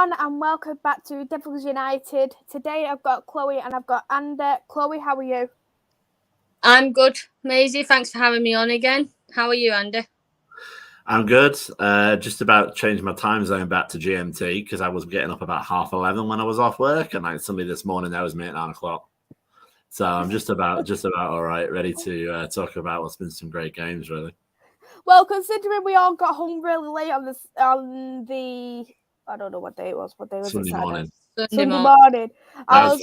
everyone, and welcome back to Devils United. Today I've got Chloe and I've got Andy. Chloe, how are you? I'm good, Maisy. Thanks for having me on again. How are you, Andy? I'm good. Just about changed my time zone back to GMT because I was getting up about 11:30 when I was off work, and suddenly this morning that was me at 9 o'clock. So I'm just about all right, ready to talk about what's been some great games, really. Well, considering we all got home really late on the I don't know what day it was. What day was Sunday it? Morning. Sunday morning. I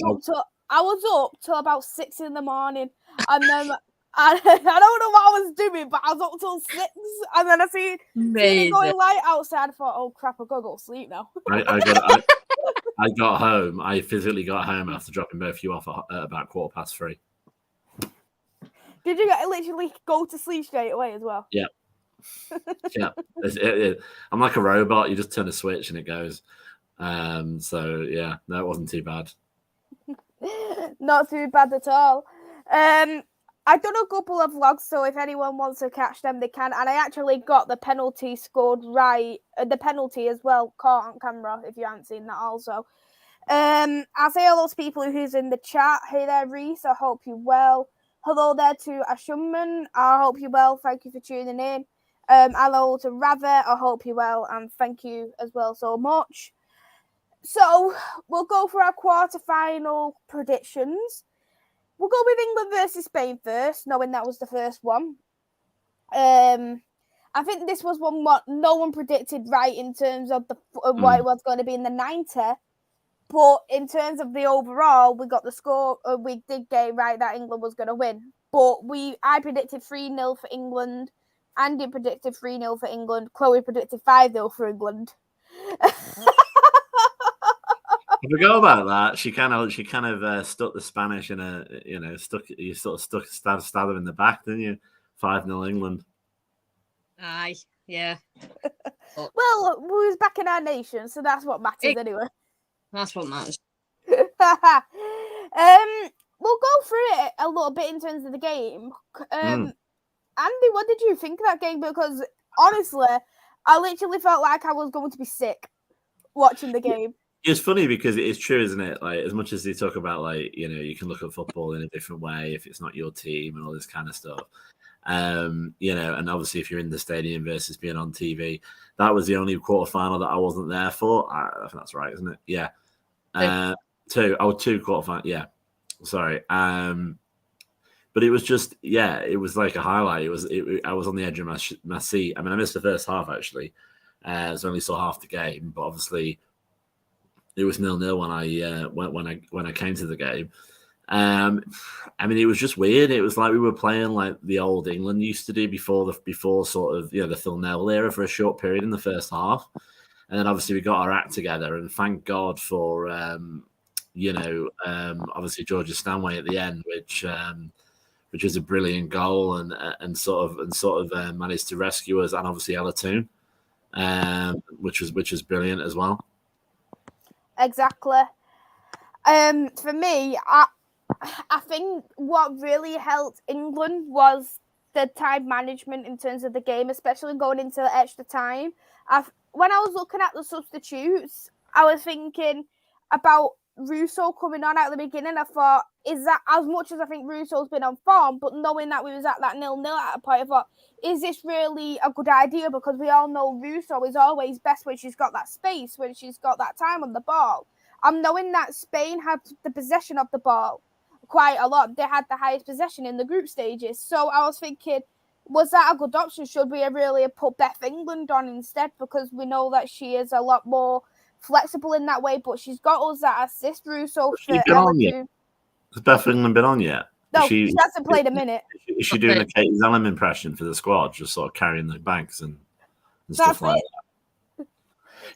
was up till about 6 in the morning, and then I don't know what I was doing, but I was up till 6, and then I see it going light outside. I thought, oh crap, I've got to go to sleep now. I got home. I physically got home after dropping both of you off at about 3:15. Did you literally go to sleep straight away as well? Yeah. Yeah. I'm like a robot. You just turn a switch and it goes. So yeah, no, it wasn't too bad. Not too bad at all. I've done a couple of vlogs, so if anyone wants to catch them, they can. And I actually got the penalty scored right, the penalty as well, caught on camera, if you haven't seen that also. I'll say all those people who's in the chat. Hey there, Reese, I hope you're well. Hello there to Ashunman, I hope you're well, thank you for tuning in. Hello to Rather, I hope you're well, and thank you as well so much. So, we'll go for our quarter-final predictions. We'll go with England versus Spain first, knowing that was the first one. I think this was one what no one predicted right in terms of what it was going to be in the 90. But in terms of the overall, we got the score. We did get right that England was going to win. But I predicted 3-0 for England. Andy predicted 3-0 for England. Chloe predicted 5-0 for England. I forgot about that. She kind of stuck the Spanish in a, stabbed her in the back, didn't you? 5-0 England. Aye, yeah. Well, we was back in our nation, so that's what matters anyway. That's what matters. We'll go through it a little bit in terms of the game. Andy, what did you think of that game? Because honestly, I literally felt like I was going to be sick watching the game. It's funny because it is true, isn't it? Like, as much as they talk about, like, you can look at football in a different way if it's not your team and all this kind of stuff. And obviously if you're in the stadium versus being on TV, that was the only quarterfinal that I wasn't there for. I think that's right, isn't it? Yeah. Two quarterfinal. Yeah. Sorry. But it was just, it was like a highlight. I was on the edge of my seat. I mean, I missed the first half actually. So I only saw half the game, but obviously it was 0-0 when I came to the game. I mean, it was just weird. It was like we were playing like the old England used to do before sort of the Phil Neville era for a short period in the first half, and then obviously we got our act together. And thank God for obviously Georgia Stanway at the end, which was a brilliant goal and sort of managed to rescue us, and obviously Ella Toon, which was brilliant as well. Exactly. For me, I think what really helped England was the time management in terms of the game, especially going into the extra time. When I was looking at the substitutes, I was thinking about Russo coming on at the beginning. I thought, is that as much as I think Russo's been on form, but knowing that we was at that 0-0 at a point, I thought, is this really a good idea? Because we all know Russo is always best when she's got that space, when she's got that time on the ball. I'm knowing that Spain had the possession of the ball quite a lot. They had the highest possession in the group stages. So I was thinking, was that a good option? Should we really have put Beth England on instead? Because we know that she is a lot more flexible in that way, but she's got us that assist. Russo for Ella too. Has Beth England been on yet? No, she hasn't played a minute. Is she doing a Katie Zellum impression for the squad, just sort of carrying the bags and stuff like that?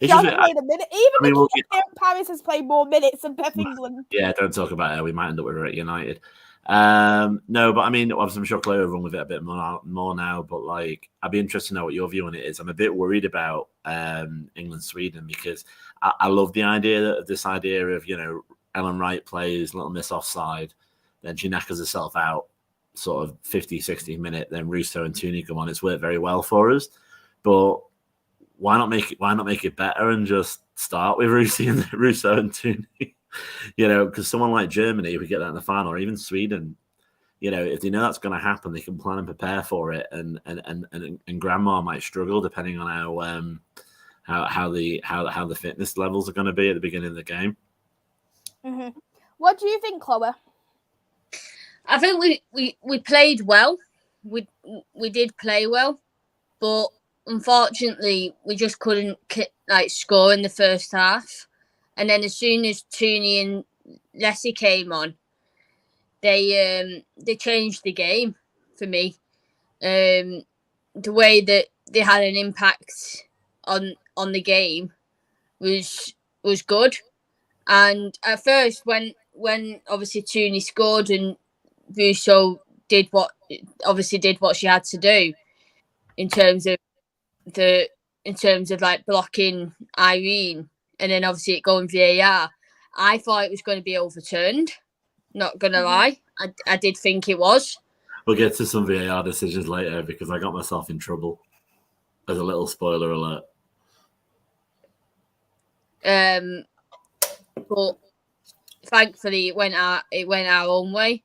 She hasn't played a minute. Even Paris has played more minutes than Beth England. Yeah, don't talk about her. We might end up with her at United. No, but I mean, obviously, I'm sure Chloe will run with it a bit more now. But like, I'd be interested to know what your view on it is. I'm a bit worried about England-Sweden because I love the idea of Ellen Wright plays Little Miss offside, then she knackers herself out, sort of 50, 60 minute. Then Russo and Tooney come on. It's worked very well for us, but why not make it better and just start with Russo and Tooney? Because someone like Germany, if we get that in the final, or even Sweden, if they know that's going to happen, they can plan and prepare for it. And grandma might struggle depending on how the fitness levels are going to be at the beginning of the game. Mm-hmm. What do you think, Chloe? I think we played well. We did play well, but unfortunately we just couldn't score in the first half. And then as soon as Tooney and Leslie came on, they changed the game for me. The way that they had an impact on the game was good. And at first, when obviously Tooney scored and Russo did what she had to do in terms of blocking Irene, and then obviously it going VAR, I thought it was going to be overturned. Not gonna lie, I did think it was. We'll get to some VAR decisions later because I got myself in trouble. As a little spoiler alert. But thankfully it went our own way.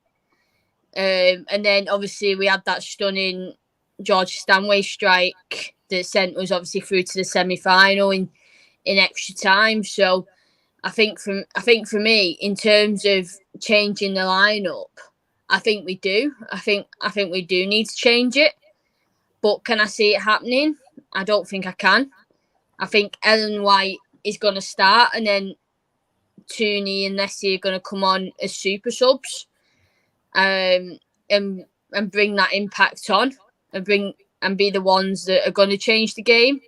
And then obviously we had that stunning George Stanway strike that sent us obviously through to the semi-final in extra time. So I think for me, in terms of changing the lineup, I think we do. I think we do need to change it. But can I see it happening? I don't think I can. I think Ellen White is going to start, and then Tooney and Nessie are going to come on as super subs, and bring that impact on, and be the ones that are going to change the game.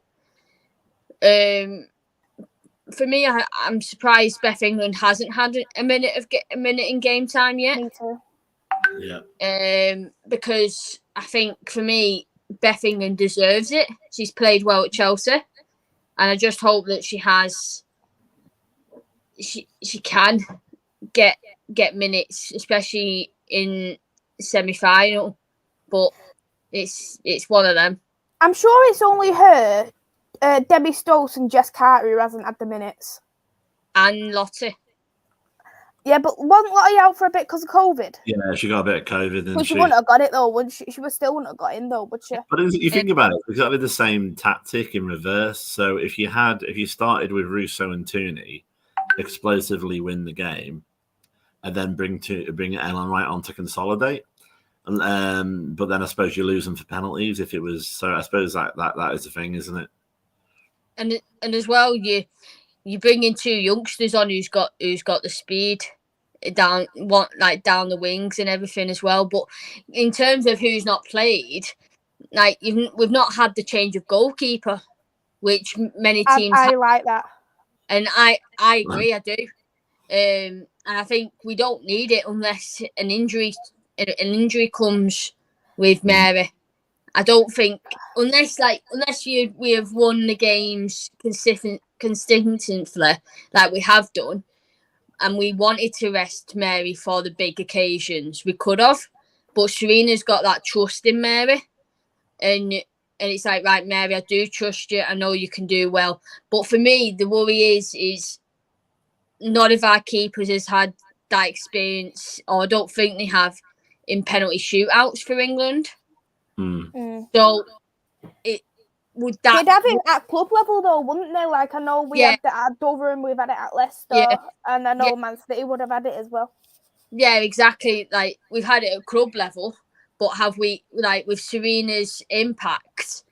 For me, I'm surprised Beth England hasn't had a minute in game time yet. Me too. Yeah. Because I think for me, Beth England deserves it. She's played well at Chelsea, and I just hope that she can get minutes, especially in semi-final. But it's one of them. I'm sure it's only her, Debbie Stokes and Jess Carter who hasn't had the minutes. And Lottie. Yeah, but wasn't Lottie out for a bit because of COVID? Yeah, she got a bit of COVID. But she wouldn't have got it though, wouldn't she? She still wouldn't have got in though, would she? But you think about it, exactly the same tactic in reverse. So if you started with Russo and Tooney, explosively win the game, and then bring Ellen White on to consolidate, and but then I suppose you lose them for penalties if it was. So I suppose that is the thing, isn't it? And as well, you bring in two youngsters on who's got the speed down the wings and everything as well. But in terms of who's not played, we've not had the change of goalkeeper, which many teams. I like that, and I agree. I do, and I think we don't need it unless an injury comes with Mary. I don't think unless we have won the games consistently like we have done, and we wanted to rest Mary for the big occasions, we could have. But Serena's got that trust in Mary, and it's like, right, Mary, I do trust you. I know you can do well. But for me, the worry is none of our keepers has had that experience, or I don't think they have, in penalty shootouts for England. So it would that. They'd have it at club level though, wouldn't they? Like I know we had it at Dover and we've had it at Leicester, and I know Man City would have had it as well. Yeah, exactly. Like we've had it at club level, but have we, like with Serena's impact,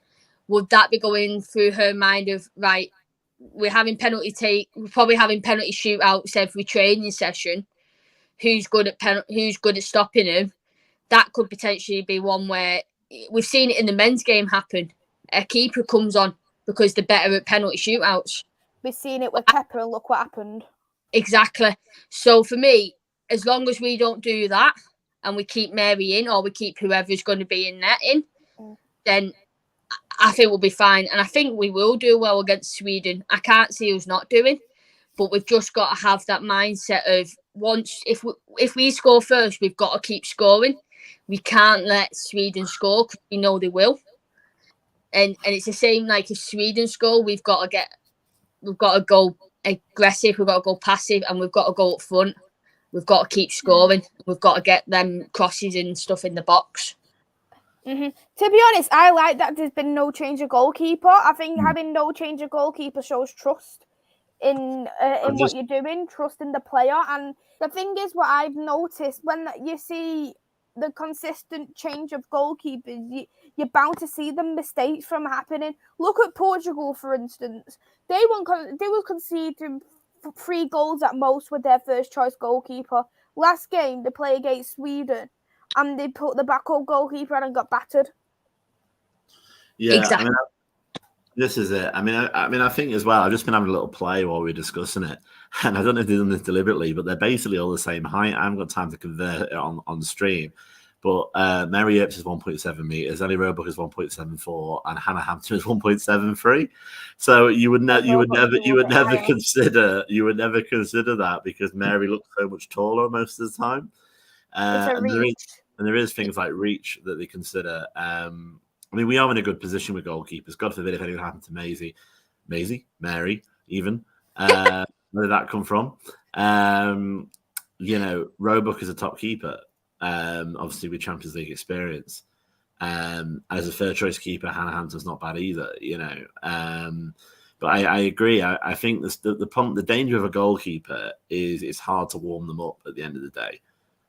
would that be going through her mind of, right, we're probably having penalty shootouts every training session. Who's good at stopping him? That could potentially be one where we've seen it in the men's game happen. A keeper comes on because they're better at penalty shootouts. We've seen it with Pepper, and look what happened. Exactly. So for me, as long as we don't do that and we keep Mary in, or we keep whoever's going to be in net in, then I think we'll be fine. And I think we will do well against Sweden. I can't see us not doing, but we've just got to have that mindset of if we score first, we've got to keep scoring. We can't let Sweden score because we know they will. and it's the same like if Sweden score, we've got to go aggressive, we've got to go passive, and we've got to go up front. We've got to keep scoring. We've got to get them crosses and stuff in the box. Mm-hmm. To be honest, I like that there's been no change of goalkeeper. I think having no change of goalkeeper shows trust in what you're doing, trust in the player. And the thing is, what I've noticed when you see the consistent change of goalkeepers, you're bound to see the mistakes from happening. Look at Portugal, for instance. They will concede 3 goals at most with their first choice goalkeeper. Last game, they play against Sweden, and they put the backup goalkeeper on and got battered. Yeah, exactly. I mean, this is it. I mean, I think as well. I've just been having a little play while we were discussing it, and I don't know if they've done this deliberately, but they're basically all the same height. I haven't got time to convert it on stream, but Mary Earps is 1.7 meters, Ellie Roebuck is 1.74, and Hannah Hampton is 1.73. So you would never consider that because Mary looks so much taller most of the time. And there is things like reach that they consider. I mean, we are in a good position with goalkeepers. God forbid if anything happened to Mary, even. Where did that come from? Roebuck is a top keeper, obviously with Champions League experience. As a third choice keeper, Hannah Hampton's not bad either, But I agree. I think the danger of a goalkeeper is it's hard to warm them up at the end of the day.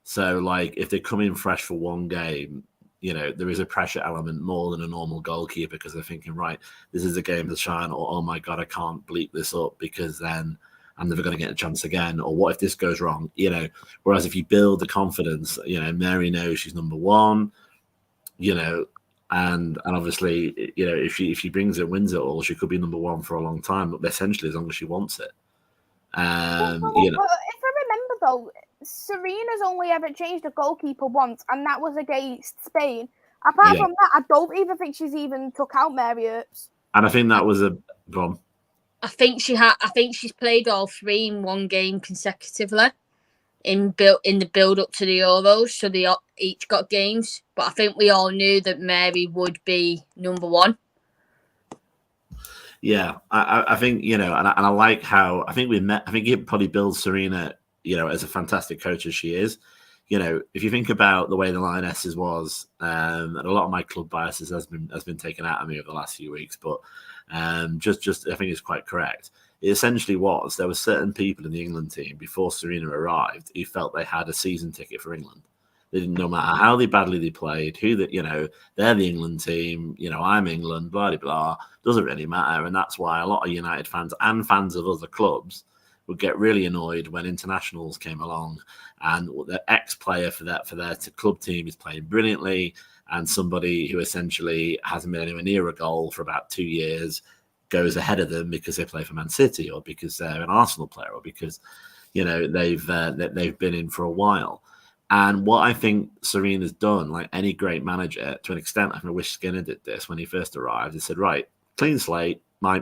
So, like, if they come in fresh for one game, there is a pressure element more than a normal goalkeeper because they're thinking, right, this is a game to shine, or, oh my God, I can't bleep this up because then I'm never going to get a chance again, or what if this goes wrong, Whereas if you build the confidence, Mary knows she's number one, and obviously, if she brings it, wins it all, she could be number one for a long time, but essentially as long as she wants it. But if I remember though, Serena's only ever changed a goalkeeper once, and that was against Spain. Apart from that, I don't even think she's even took out Mary Earps. And I think that was a gone. I think she's played all 3 in one game consecutively in the build up to the Euros, so they each got games. But I think we all knew that Mary would be number one. Yeah, I think and I like how I think it probably builds Serena, as a fantastic coach as she is. If you think about the way the Lionesses was, and a lot of my club biases has been taken out of me over the last few weeks, but just I think it's quite correct. It essentially was there were certain people in the England team before Serena arrived who felt they had a season ticket for England. They didn't, no matter how badly they played, they're the England team. I'm England, blah blah blah. Doesn't really matter, and that's why a lot of United fans and fans of other clubs would get really annoyed when internationals came along and the ex-player for their club team is playing brilliantly, and somebody who essentially hasn't been anywhere near a goal for about 2 years goes ahead of them because they play for Man City or because they're an Arsenal player or because they've been in for a while. And what I think Serena's done, like any great manager, to an extent, I wish Skinner did this when he first arrived. He said, "Right, clean slate. My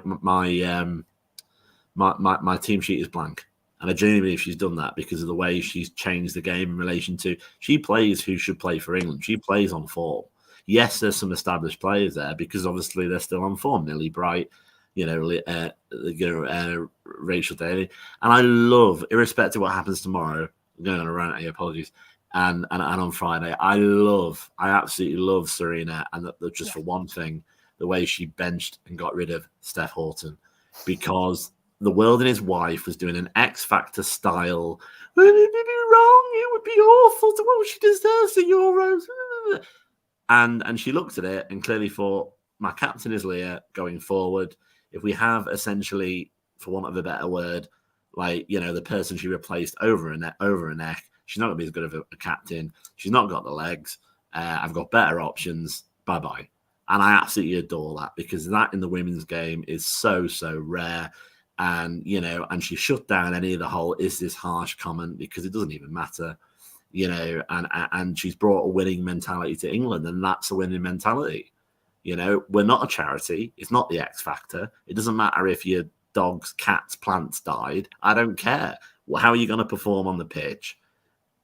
team sheet is blank." And I genuinely believe she's done that because of the way she's changed the game in relation to she plays who should play for England. She plays on form. Yes, there's some established players there because obviously they're still on form. Millie Bright, Rachel Daly, and I love, irrespective of what happens tomorrow. I'm going on a rant. Apologies. And on Friday, I absolutely love Serena, and that just for one thing, the way she benched and got rid of Steph Houghton, because the world and his wife was doing an X Factor style. Would it be wrong? It would be awful. Well, she deserves the Euros. And she looked at it and clearly thought, my captain is Leah going forward. If we have essentially, for want of a better word, like, the person she replaced over her neck, she's not going to be as good of a captain. She's not got the legs. I've got better options. Bye-bye. And I absolutely adore that because that in the women's game is so, so rare. And, and she shut down any of the whole, is this harsh comment because it doesn't even matter, and she's brought a winning mentality to England, and that's a winning mentality. We're not a charity. It's not the X Factor. It doesn't matter if your dogs, cats, plants died. I don't care. Well, how are you going to perform on the pitch?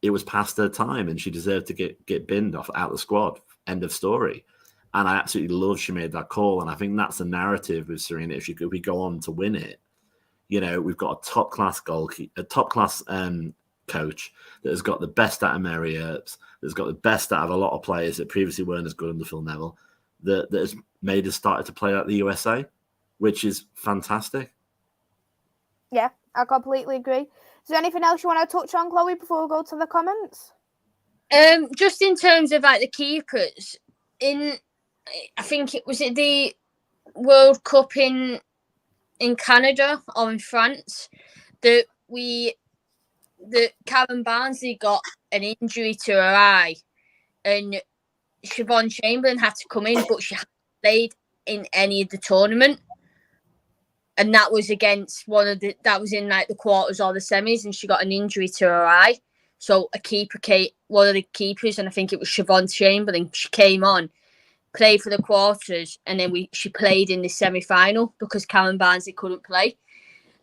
It was past her time and she deserved to get binned out the squad. End of story. And I absolutely love she made that call. And I think that's the narrative with Serena. If we go on to win it, we've got a top-class goalkeeper, a top-class coach that has got the best out of Mary Earps, that's got the best out of a lot of players that previously weren't as good under Phil Neville, that has made us started to play like the USA, which is fantastic. Yeah, I completely agree. Is there anything else you want to touch on, Chloe, before we go to the comments? Just in terms of like the keepers, I think it was the World Cup in Canada or in France that Karen Barnsley got an injury to her eye, and Siobhan Chamberlain had to come in, but she hadn't played in any of the tournament, and that was against that was in like the quarters or the semis, and she got an injury to her eye. So one of the keepers, and I think it was Siobhan Chamberlain, she came on, played for the quarters, and then she played in the semi-final because Karen Barnsley couldn't play,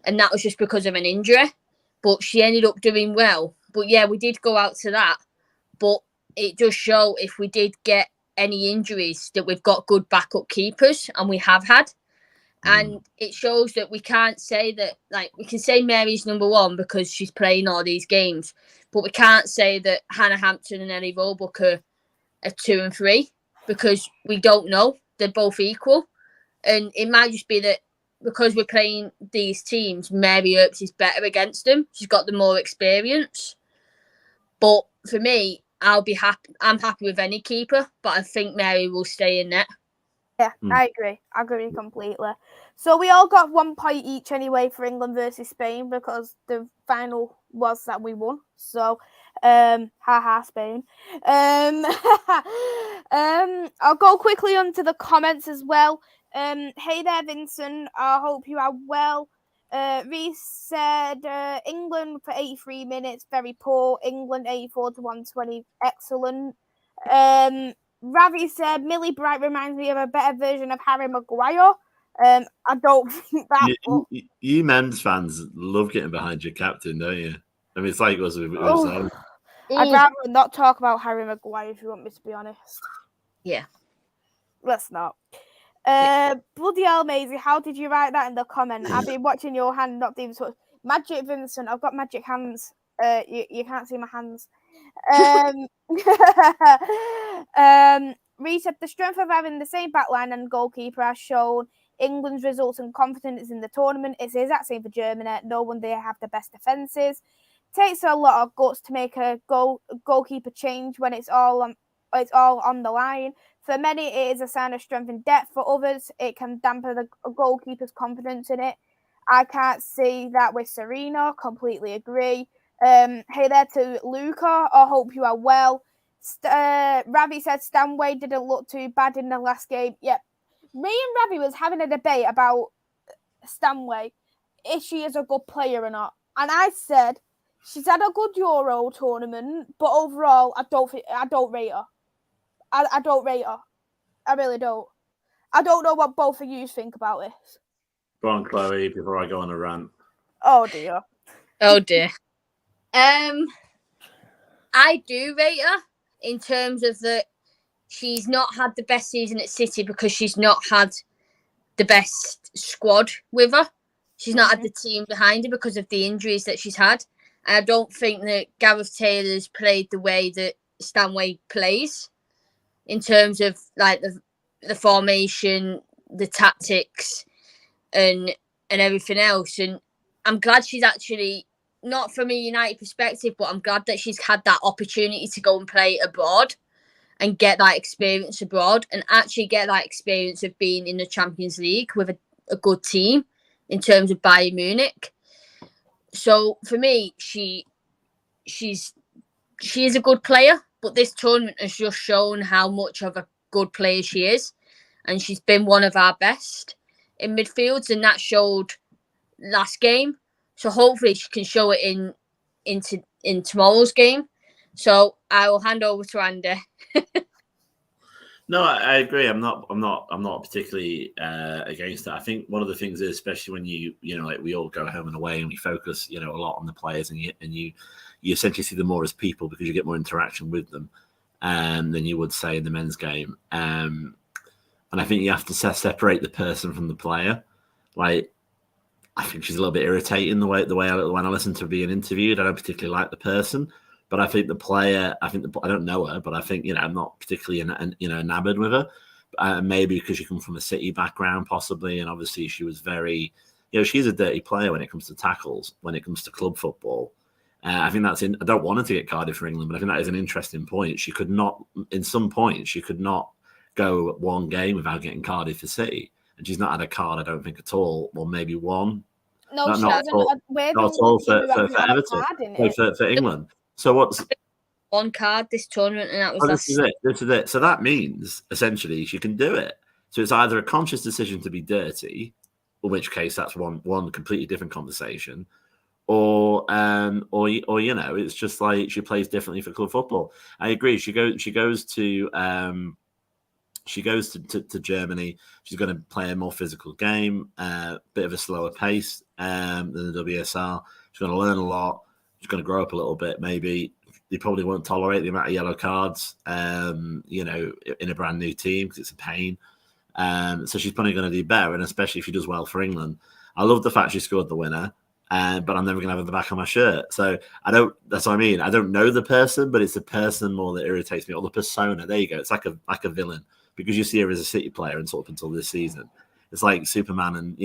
and that was just because of an injury. But she ended up doing well. But yeah, we did go out to that. But it does show if we did get any injuries that we've got good backup keepers, and we have had. And it shows that we can't say that, like, we can say Mary's number one because she's playing all these games, but we can't say that Hannah Hampton and Ellie Roebuck are 2 and 3 because we don't know. They're both equal. And it might just be that because we're playing these teams, Mary Earps is better against them. She's got the more experience. But for me, I'm happy with any keeper, but I think Mary will stay in net. Yeah, I agree. I agree completely. So we all got 1 point each anyway for England versus Spain because the final was that we won. So, Spain. I'll go quickly onto the comments as well. Hey there, Vincent. I hope you are well. Reese said England for 83 minutes, very poor. England 84 to 120, excellent. Ravi said Millie Bright reminds me of a better version of Harry Maguire. I don't think that. You men's fans love getting behind your captain, don't you? I mean, it's like us. I'd rather not talk about Harry Maguire if you want me to be honest. Yeah. Let's not. Bloody hell, Maisy, how did you write that in the comment? I've been watching your hand, not even so. Magic Vincent, I've got magic hands. You can't see my hands. Reese said the strength of having the same backline and goalkeeper has shown England's results and confidence in the tournament. It's the exact same for Germany. No one they have the best defences. Takes a lot of guts to make a goalkeeper change when it's all on the line. For many, it is a sign of strength and depth. For others, it can dampen the goalkeeper's confidence in it. I can't see that with Serena. Completely agree. Hey there to Luca. I hope you are well. Ravi said Stanway didn't look too bad in the last game. Yep. Me and Ravi was having a debate about Stanway, if she is a good player or not. And I said she's had a good Euro tournament, but overall, I don't rate her. I don't rate her. I really don't. I don't know what both of you think about this. Go on, Chloe, before I go on a rant. Oh dear. Oh dear. I do rate her in terms of that she's not had the best season at City because she's not had the best squad with her. She's not had the team behind her because of the injuries that she's had. And I don't think that Gareth Taylor's played the way that Stanway plays in terms of like the formation, the tactics, and everything else. And I'm glad she's actually, not from a United perspective, but I'm glad that she's had that opportunity to go and play abroad and get that experience abroad and actually get that experience of being in the Champions League with a good team in terms of Bayern Munich. So for me, she is a good player, but this tournament has just shown how much of a good player she is. And she's been one of our best in midfields, and that showed last game. So hopefully she can show it in tomorrow's game. So I will hand over to Andy. No, I agree. I'm not particularly against that. I think one of the things is, especially when you like we all go home and away and we focus, a lot on the players, and you essentially see them more as people because you get more interaction with them than you would say in the men's game. and I think you have to separate the person from the player. Like, I think she's a little bit irritating the way when I listen to her being interviewed. I don't particularly like the person, but I think the player. I don't know her, but I think I'm not particularly enamored with her. Maybe because she comes from a City background, possibly, and obviously she was very. She's a dirty player when it comes to tackles, when it comes to club football. I think I don't want her to get Cardiff for England, but I think that is an interesting point. She could not, in some points, she could not go one game without getting Cardiff for City. And she's not had a card, I don't think, at all. Well, maybe one. No, she not hasn't. not at all for Everton. For England. So what's one card this tournament, and that was this is it. So that means essentially she can do it. So it's either a conscious decision to be dirty, in which case that's one completely different conversation, or it's just like she plays differently for club football. I agree. She goes to Germany. She's going to play a more physical game, bit of a slower pace than the WSL. She's going to learn a lot. She's going to grow up a little bit. Maybe they probably won't tolerate the amount of yellow cards, in a brand new team because it's a pain. So she's probably going to do better, and especially if she does well for England. I love the fact she scored the winner, but I'm never going to have the back on my shirt. So that's what I mean. I don't know the person, but it's the person more that irritates me, or the persona. There you go. It's like a villain, because you see her as a City player and sort of until this season. It's like Superman, and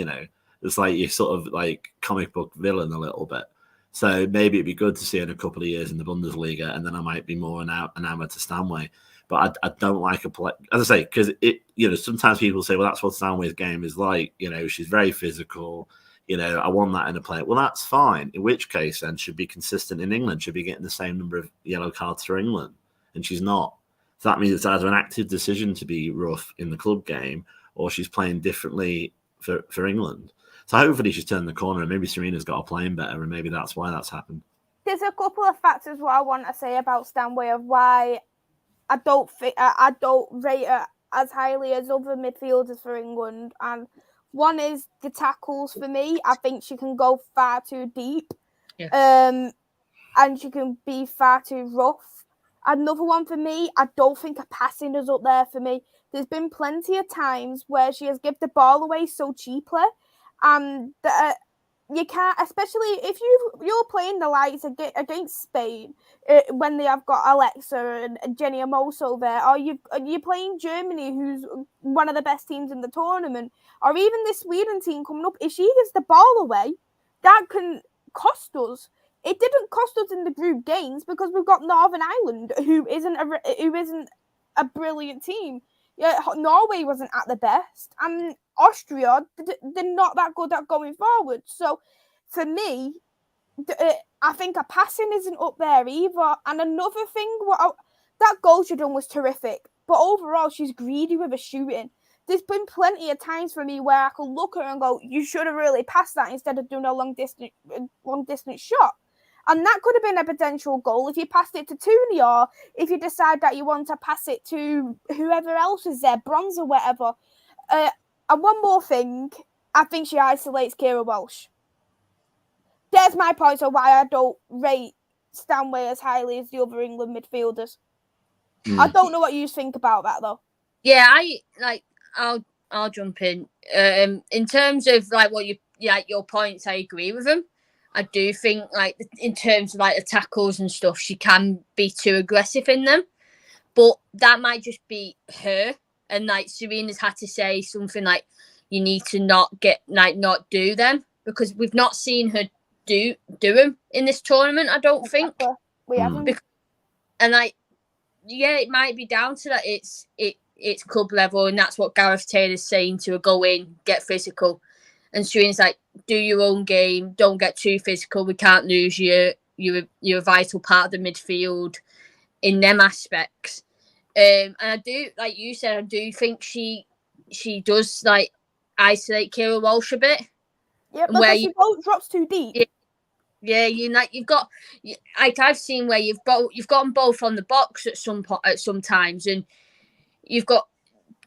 it's like you're sort of like comic book villain a little bit. So maybe it'd be good to see her in a couple of years in the Bundesliga, and then I might be more enamored to Stanway. But I don't like a play, as I say, because sometimes people say, well, that's what Stanway's game is like. She's very physical. I want that in a player. Well, that's fine. In which case, then, should be consistent in England. Should be getting the same number of yellow cards for England, and she's not. So that means it's either an active decision to be rough in the club game, or she's playing differently for England. So hopefully she's turned the corner, and maybe Serena's got her playing better, and maybe that's why that's happened. There's a couple of factors what I want to say about Stanway of why I don't rate her as highly as other midfielders for England. And one is the tackles for me. I think she can go far too deep. Yeah. And she can be far too rough. Another one for me, I don't think her passing is up there for me. There's been plenty of times where she has given the ball away so cheaply. And you can't, especially if you're playing the likes against Spain when they have got Alexa and Jenny Amoso there, or you're playing Germany, who's one of the best teams in the tournament, or even this Sweden team coming up. If she gives the ball away, that can cost us. It didn't cost us in the group games because we've got Northern Ireland, who isn't a brilliant team. Yeah, Norway wasn't at the best, and Austria, they're not that good at going forward. So, for me, I think her passing isn't up there either. And another thing, that goal she done was terrific, but overall, she's greedy with her shooting. There's been plenty of times for me where I could look at her and go, "You should have really passed that instead of doing a long distance shot." And that could have been a potential goal if you passed it to Tooney, or if you decide that you want to pass it to whoever else is there, Bronze or whatever. And one more thing, I think she isolates Kira Walsh. There's my point of why I don't rate Stanway as highly as the other England midfielders. I don't know what you think about that, though. Yeah, I'll jump in. In terms of what your points, I agree with them. I do think in terms of the tackles and stuff, she can be too aggressive in them, but that might just be her. And Serena's had to say something like, "You need to not do them," because we've not seen her do them in this tournament. I don't think we haven't. And it might be down to that. It's club level, and that's what Gareth Taylor's saying to her: go in, get physical. And Serena's like, do your own game, don't get too physical. We can't lose you. You're a vital part of the midfield in them aspects. And I do, like you said, I do think she does isolate Kira Walsh a bit. Yeah, because she drops too deep. Yeah, you've got I've seen where you've got them both on the box at some times, and you've got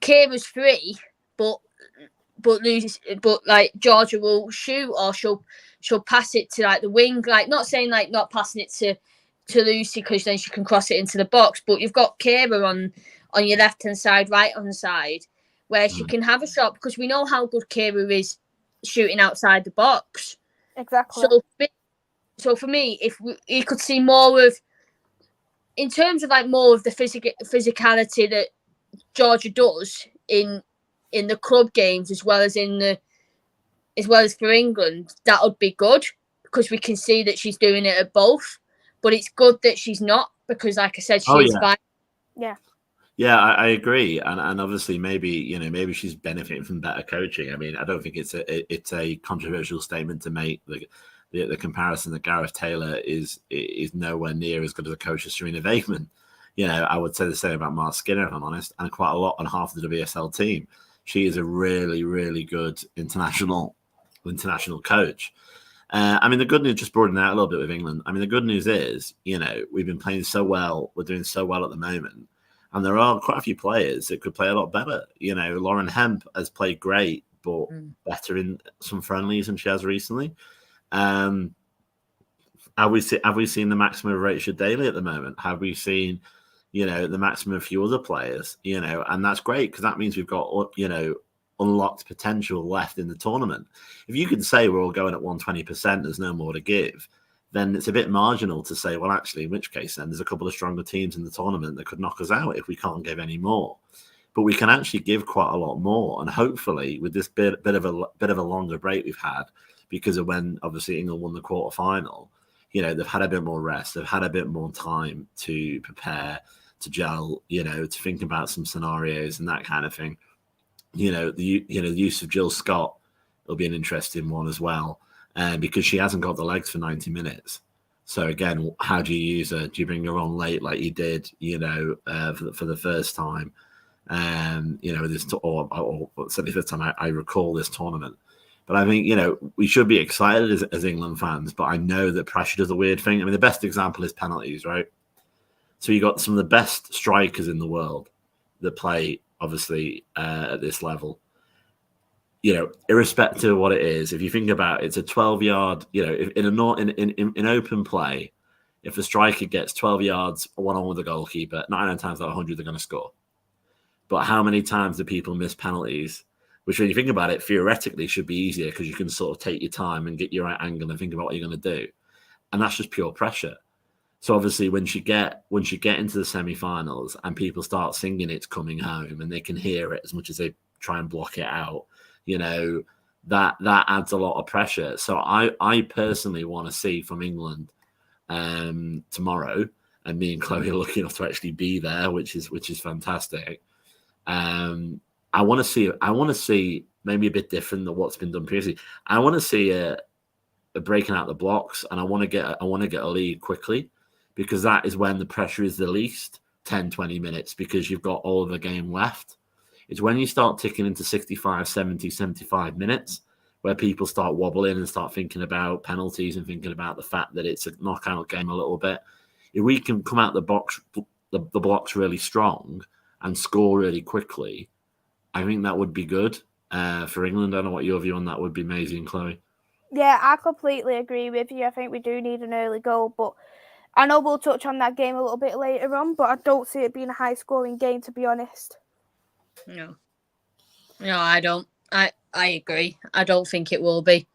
Kira's free, but Georgia will shoot, or she'll pass it to the wing. Not saying not passing it to Lucy because then she can cross it into the box, but you've got Kira on your left hand side, right hand side, where she can have a shot, because we know how good Kira is shooting outside the box. Exactly. So for me, if you could see more of, in terms of like more of the physicality that Georgia does in the club games as well as for England, that would be good, because we can see that she's doing it at both. But it's good that she's not, because like I said, she's fine. Yeah. Yeah, I agree, and obviously maybe she's benefiting from better coaching. I mean, I don't think it's a controversial statement to make. The comparison that Gareth Taylor is nowhere near as good as a coach as Serena Vakeman. I would say the same about Mark Skinner, if I'm honest, and quite a lot on half of the WSL team. She is a really, really good international coach. I mean, the good news, just broadening out a little bit with England. I mean, the good news is, we've been playing so well. We're doing so well at the moment. And there are quite a few players that could play a lot better. Lauren Hemp has played great, but better in some friendlies than she has recently. Have we seen the maximum of Rachel Daly at the moment? Have we seen, the maximum of a few other players? And that's great, because that means we've got, unlocked potential left in the tournament. If you can say we're all going at 120%, there's no more to give, then it's a bit marginal to say, well, actually, in which case then there's a couple of stronger teams in the tournament that could knock us out if we can't give any more. But we can actually give quite a lot more, and hopefully with this bit of a longer break we've had, because of when obviously England won the quarterfinal, they've had a bit more rest, they've had a bit more time to prepare, to gel, to think about some scenarios and that kind of thing. The use of Jill Scott will be an interesting one as well, because she hasn't got the legs for 90 minutes. So again, how do you use her? Do you bring her on late like you did, for the first time? This or certainly the first time I recall this tournament. But I think, we should be excited as England fans, but I know that pressure does a weird thing. I mean, the best example is penalties, right? So you got some of the best strikers in the world that play, obviously, at this level. Irrespective of what it is, if you think about it, it's a 12-yard, in open play, if a striker gets 12 yards one-on-one with the goalkeeper, 9 times out of 100 they're going to score. But how many times do people miss penalties? Which, when you think about it, theoretically should be easier, because you can sort of take your time and get your right angle and think about what you're going to do. And that's just pure pressure. So obviously, when you get into the semi-finals and people start singing "It's Coming Home" and they can hear it as much as they try and block it out, that adds a lot of pressure. So I personally want to see from England tomorrow, and me and Chloe are lucky enough to actually be there, which is fantastic. I want to see maybe a bit different than what's been done previously. I want to see a breaking out the blocks, and I want to get a lead quickly, because that is when the pressure is the least, 10, 20 minutes, because you've got all of the game left. It's when you start ticking into 65, 70, 75 minutes where people start wobbling and start thinking about penalties and thinking about the fact that it's a knockout game a little bit. If we can come out the blocks really strong and score really quickly, I think that would be good for England. I don't know what your view on that would be, Maisy and Chloe. Yeah, I completely agree with you. I think we do need an early goal, but I know we'll touch on that game a little bit later on, but I don't see it being a high-scoring game, to be honest. No, I don't. I agree. I don't think it will be.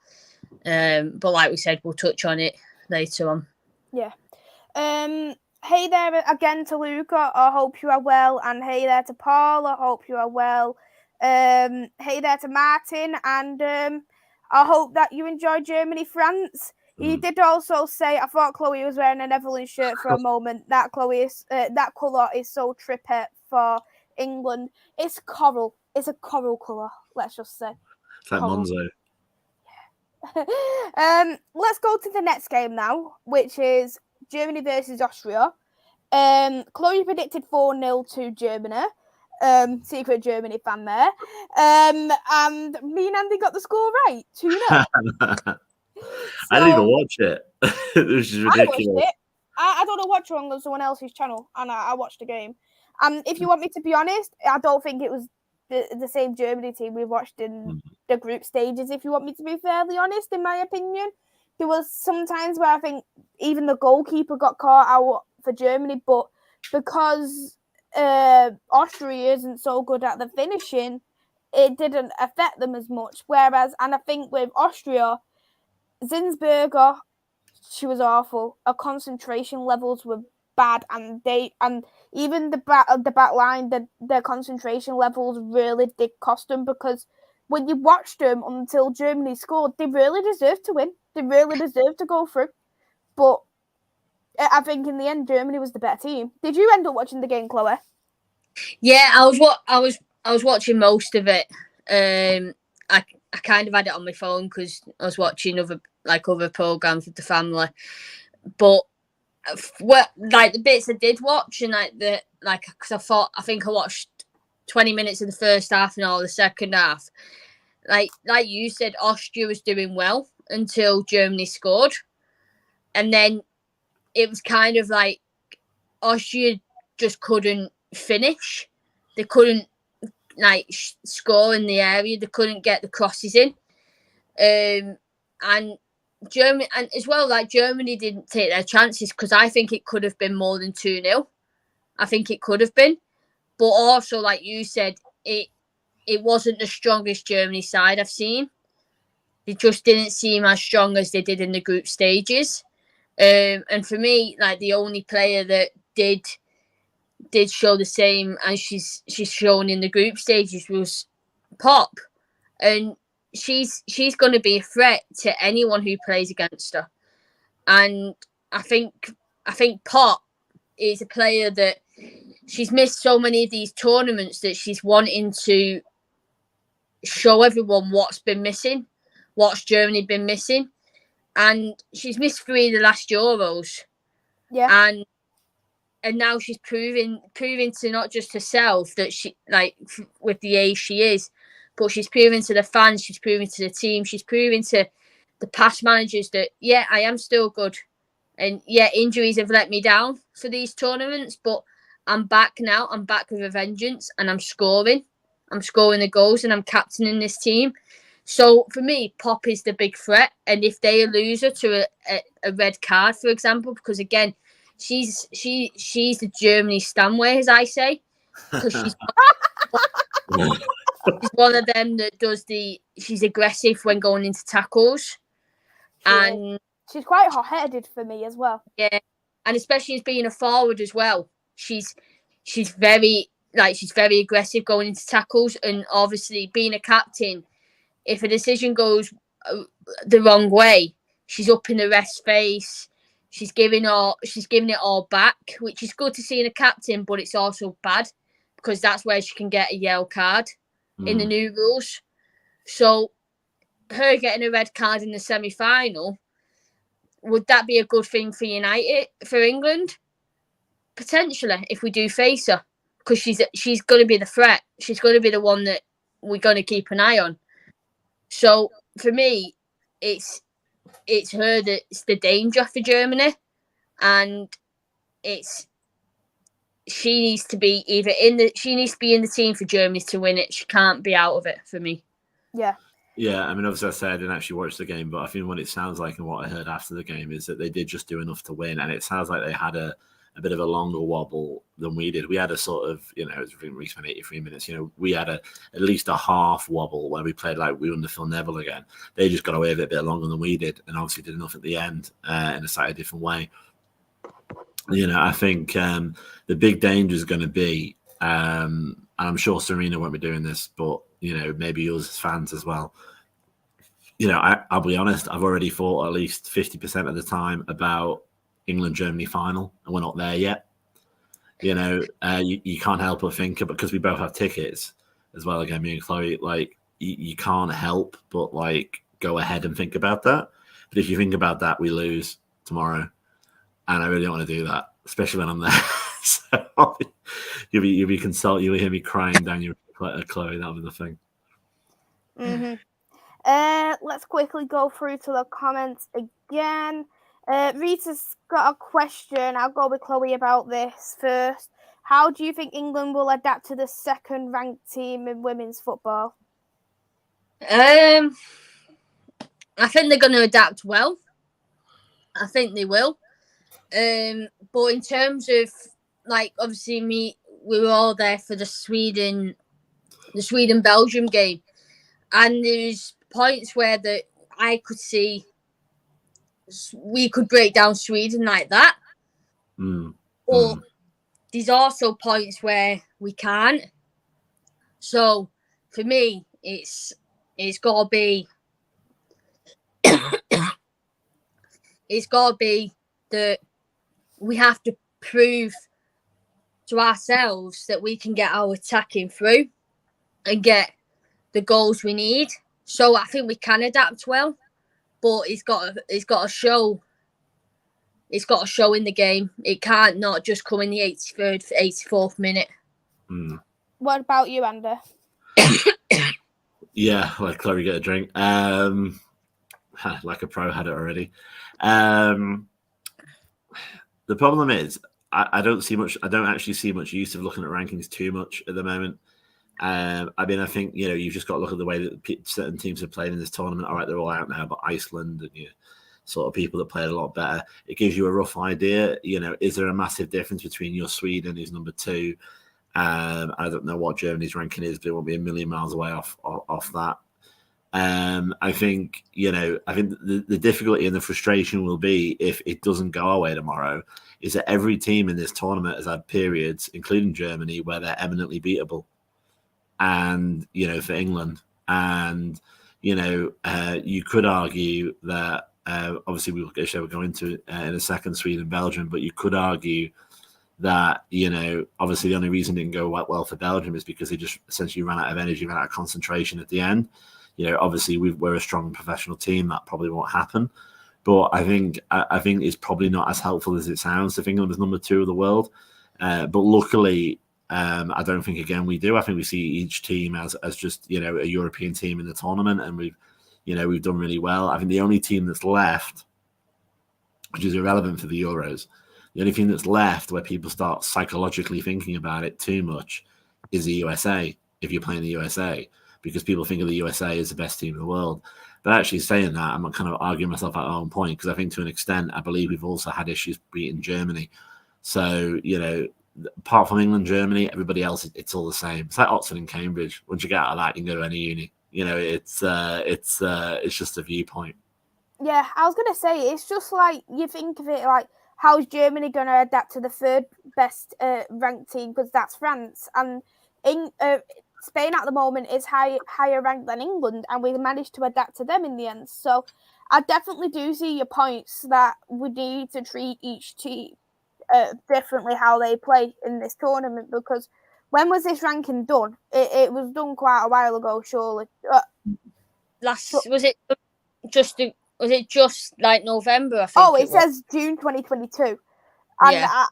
But like we said, we'll touch on it later on. Yeah. Hey there again to Luca. I hope you are well. And hey there to Paul. I hope you are well. Hey there to Martin. And I hope that you enjoy Germany-France. He did also say, I thought Chloe was wearing a Netherlands shirt for a moment. That that colour is so trippy for England. It's coral. It's a coral colour, let's just say. It's like coral. Monzo. Let's go to the next game now, which is Germany versus Austria. Chloe predicted 4-0 to Germany. Secret Germany fan there. And me and Andy got the score right, 2-0. I didn't even watch it. This is ridiculous. I don't watch it on someone else's channel, and I watched the game. If you want me to be honest, I don't think it was the same Germany team we watched in the group stages. If you want me to be fairly honest, in my opinion, there was some times where I think even the goalkeeper got caught out for Germany, but because Austria isn't so good at the finishing, it didn't affect them as much. Whereas, and I think with Austria, Zinsberger, she was awful. Her concentration levels were bad, and even the back line, their concentration levels really did cost them, because when you watched them until Germany scored, they really deserved to win. They really deserved to go through. But I think in the end, Germany was the better team. Did you end up watching the game, Chloe? Yeah, I was watching most of it. I kind of had it on my phone because I was watching other programs with the family. But the bits I did watch, and because I think I watched 20 minutes of the first half and all the second half. Like you said, Austria was doing well until Germany scored, and then it was kind of like Austria just couldn't finish. They couldn't score in the area. They couldn't get the crosses in. And Germany, and as well, Germany didn't take their chances, because I think it could have been more than 2-0. I think it could have been. But also, like you said, it wasn't the strongest Germany side I've seen. They just didn't seem as strong as they did in the group stages. And for me, the only player that did show the same as she's shown in the group stages was Pop, and she's going to be a threat to anyone who plays against her. And I think Pop is a player that she's missed so many of these tournaments that she's wanting to show everyone what's been missing, what's Germany been missing, and she's missed 3 of the last Euros. Yeah. And now she's proving to not just herself that she, with the age she is, but she's proving to the fans, she's proving to the team, she's proving to the past managers that, yeah, I am still good. And yeah, injuries have let me down for these tournaments, but I'm back now. I'm back with a vengeance, and I'm scoring. I'm scoring the goals, and I'm captaining this team. So for me, Pop is the big threat. And if they lose her to a red card, for example, because again, she's the Germany Stanway, as I say, because she's one of them that does she's aggressive when going into tackles. And she's quite hot-headed for me as well. Yeah, and especially as being a forward as well, she's very aggressive going into tackles, and obviously being a captain, if a decision goes the wrong way, she's up in the ref's face. She's giving it all back, which is good to see in a captain, but it's also bad because that's where she can get a yellow card in the new rules. So her getting a red card in the semi-final, would that be a good thing for England? Potentially, if we do face her, because she's going to be the threat. She's going to be the one that we're going to keep an eye on. So for me, it's her that's the danger for Germany, and she needs to be in the team for Germany to win it. She can't be out of it for me. Yeah. Yeah, I mean, obviously I say I didn't actually watch the game, but I think what it sounds like and what I heard after the game is that they did just do enough to win, and it sounds like they had a bit of a longer wobble than we did. We had a sort of, it was we spent 83 minutes. We had at least a half wobble where we played like we were under Phil Neville again. They just got away with it a bit longer than we did, and obviously did enough at the end in a slightly different way. I think the big danger is going to be, and I'm sure Serena won't be doing this, but maybe yours as fans as well. I'll be honest, I've already thought at least 50% of the time about England-Germany final, and we're not there yet. You can't help but think, because we both have tickets as well, again, me and Chloe, you can't help but go ahead and think about that. But if you think about that, we lose tomorrow, and I really don't want to do that, especially when I'm there. So you'll be consoled, you'll hear me crying down your Chloe, that'll be the thing. Mm-hmm. Let's quickly go through to the comments again. Rita's got a question. I'll go with Chloe about this first. How do you think England will adapt to the second-ranked team in women's football? I think they're going to adapt well. I think they will. But in terms of, obviously we were all there for the Sweden the Sweden-Belgium game, and there's points where I could see we could break down Sweden like that. But there's also points where we can't. So for me, it's got to be that we have to prove to ourselves that we can get our attacking through and get the goals we need. So I think we can adapt well, but it's got to show. It's got to show in the game. It can't not just come in the 83rd, 84th minute. What about you, Andy? Yeah, like Chloe, get a drink. Like a pro had it already. The problem is I don't actually see much use of looking at rankings too much at the moment. I mean, I think, you've just got to look at the way that certain teams have played in this tournament. All right, they're all out now, but Iceland and sort of people that played a lot better. It gives you a rough idea. Is there a massive difference between your Sweden, who's number 2? I don't know what Germany's ranking is, but it won't be a million miles away off that. I think the difficulty and the frustration will be, if it doesn't go our way tomorrow, is that every team in this tournament has had periods, including Germany, where they're eminently beatable. And, for England. And, you could argue that, obviously we'll go into it in a second, Sweden, Belgium, but you could argue that, obviously the only reason it didn't go well for Belgium is because they just essentially ran out of energy, ran out of concentration at the end. Obviously we're a strong professional team. That probably won't happen. But I think it's probably not as helpful as it sounds if England was number 2 of the world. But luckily, I don't think, again, we do. I think we see each team as just, a European team in the tournament, and we've done really well. I think the only team that's left, which is irrelevant for the Euros, the only thing that's left where people start psychologically thinking about it too much is the USA, if you're playing the USA, because people think of the USA as the best team in the world. But actually saying that, I'm kind of arguing myself at my own point, because I think to an extent, I believe we've also had issues beating Germany. So, apart from England, Germany, everybody else, it's all the same. It's like Oxford and Cambridge. Once you get out of that, you can go to any uni. It's just a viewpoint. Yeah, I was going to say, it's just like, you think of it like, how's Germany going to adapt to the 3rd best ranked team? Because that's France. And Spain at the moment is higher ranked than England, and we managed to adapt to them in the end. So I definitely do see your points that we need to treat each team differently how they play in this tournament, because when was this ranking done? It was done quite a while ago, surely. Was it just like November? I think. It says June 2022, and yeah.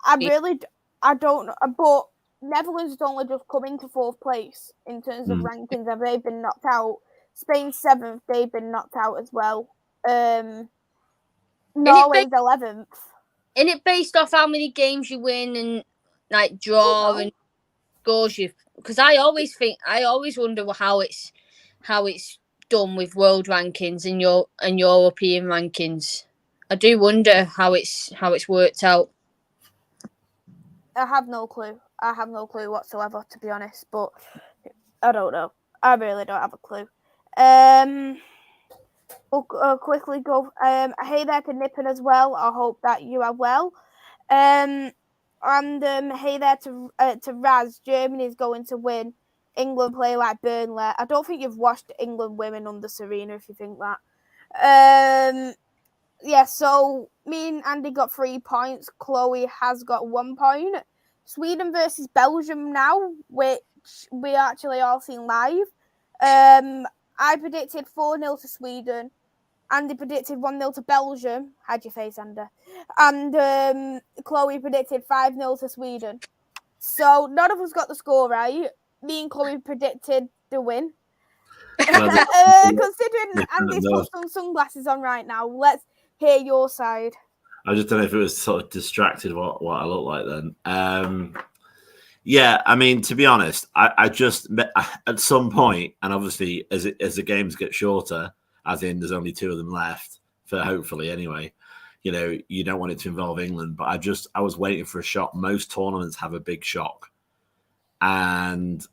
I don't know, but Netherlands has only just come into 4th place in terms of rankings, and they've been knocked out. Spain 7th, they've been knocked out as well. Norway's 11th. Isn't it based off how many games you win and like draw and scores you? Because I always wonder how it's done with world rankings and European rankings. I do wonder how it's worked out. I have no clue. I have no clue whatsoever, to be honest. But I don't know. I really don't have a clue. We'll quickly go. Hey there to Nippon as well. I hope that you are well. And hey there to Raz. Germany is going to win. England play like Burnley. I don't think you've watched England women under Serena if you think that. Yeah, so me and Andy got 3 points. Chloe has got 1 point. Sweden versus Belgium now, which we actually all seen live. I predicted 4-0 to Sweden. Andy predicted 1-0 to Belgium. How'd your face, Andy? And Chloe predicted 5-0 to Sweden. So none of us got the score right. Me and Chloe predicted the win. Considering Andy's put some sunglasses on right now, let's hear your side. I just don't know if it was sort of distracted what I look like then. Yeah, I mean, to be honest, I just at some point, and obviously as the games get shorter, as in there's only 2 of them left, for hopefully anyway, you don't want it to involve England, but I was waiting for a shock. Most tournaments have a big shock, and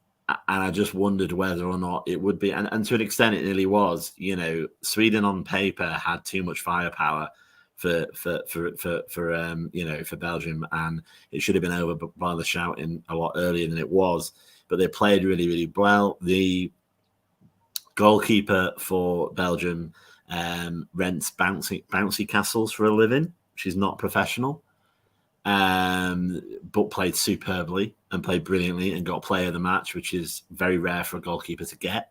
I just wondered whether or not it would be, and to an extent it nearly was. Sweden on paper had too much firepower for Belgium, and it should have been over by the shouting a lot earlier than it was. But they played really, really well. The goalkeeper for Belgium rents bouncy castles for a living. She's not professional, but played superbly and played brilliantly and got player of the match, which is very rare for a goalkeeper to get.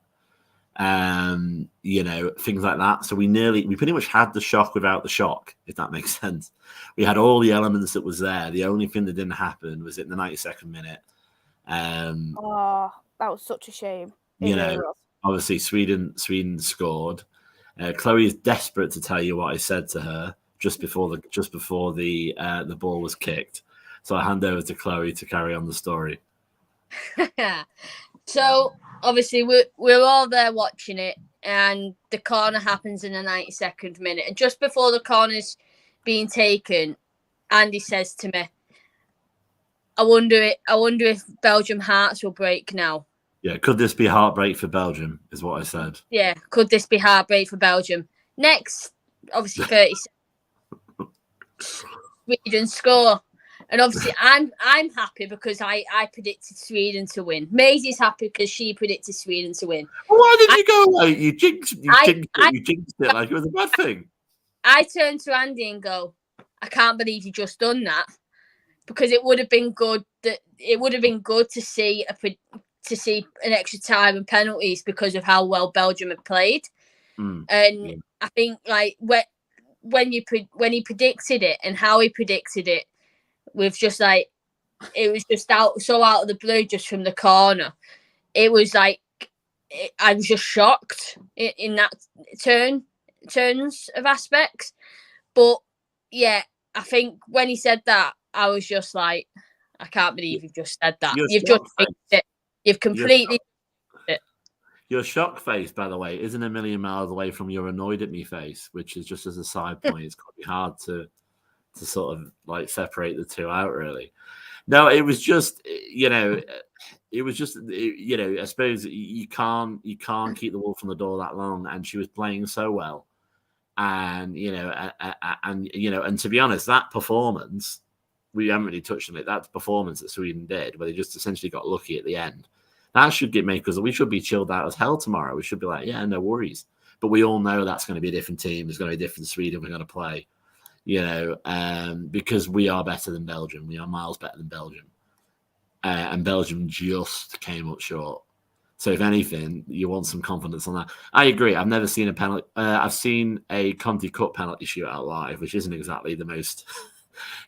Things like that. So we pretty much had the shock without the shock, if that makes sense. We had all the elements that was there. The only thing that didn't happen was in the 92nd minute. That was such a shame. Obviously Sweden scored. Chloe is desperate to tell you what I said to her just before the ball was kicked. So I hand over to Chloe to carry on the story. So obviously we're all there watching it, and the corner happens in the 92nd minute. And just before the corner's being taken, Andy says to me, I wonder if Belgium hearts will break now. Yeah, could this be heartbreak for Belgium, is what I said. Yeah, could this be heartbreak for Belgium? Next, obviously 30 seconds, Sweden score. And obviously I'm happy because I predicted Sweden to win. Maisy's happy because she predicted Sweden to win. Well, why did you go away? You jinxed it like it was a bad thing. I turned to Andy and go, I can't believe you just done that, because it would have been good to see an extra time and penalties because of how well Belgium had played. And I think when he predicted it and how he predicted it, with just like, it was just out of the blue, just from the corner. It was like, I was just shocked in that turns of aspects. But yeah, I think when he said that, I was just like, I can't believe you've just said that. You've just fixed it. You've completely fixed it. Your shock face, by the way, isn't a million miles away from your annoyed at me face, which is just as a side point. It's going to be hard to sort of like separate the two out, really. No, it was just, I suppose you can't keep the wolf from the door that long, and she was playing so well. And, and to be honest, that performance, we haven't really touched on it, that performance that Sweden did, where they just essentially got lucky at the end, that should make us, we should be chilled out as hell tomorrow. We should be like, yeah, no worries. But we all know that's going to be a different team. There's going to be a different Sweden we're going to play. Because we are better than Belgium. We are miles better than Belgium. And Belgium just came up short. So if anything, you want some confidence on that. I agree. I've never seen a penalty. I've seen a Conti Cup penalty shootout live, which isn't exactly the most.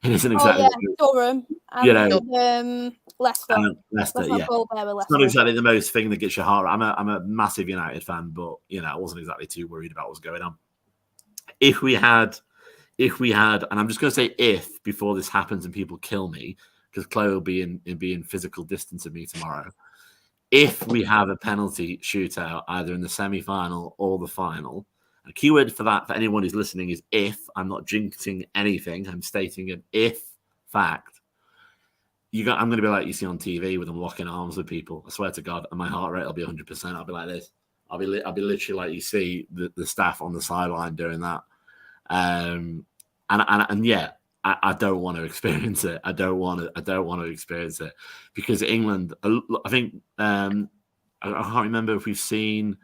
It isn't exactly. Durham. And, Leicester. Leicester, yeah. It's not exactly the most thing that gets your heart. I'm a massive United fan, but I wasn't exactly too worried about what's going on. If we had, and I'm just going to say if before this happens and people kill me, because Chloe will be in physical distance of me tomorrow. If we have a penalty shootout either in the semi-final or the final, a keyword for that for anyone who's listening is if. I'm not jinxing anything. I'm stating an if fact. I'm going to be like you see on TV with them locking arms with people. I swear to God, and my heart rate will be 100%. I'll be like this. I'll be literally like you see the staff on the sideline doing that. And yeah, I don't want to experience it. I don't want to experience it because England. I think I can't remember if we've seen.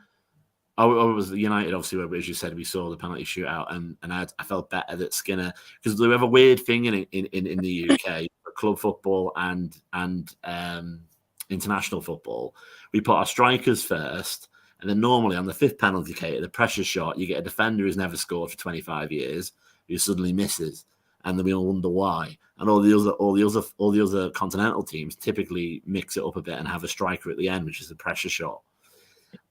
Oh, it was United, obviously, as you said, we saw the penalty shootout, and I felt better that Skinner, because we have a weird thing in the UK, club football and international football. We put our strikers first. And then normally on the fifth penalty kick, the pressure shot, you get a defender who's never scored for 25 years who suddenly misses, and then we all wonder why. And all the other continental teams typically mix it up a bit and have a striker at the end, which is a pressure shot.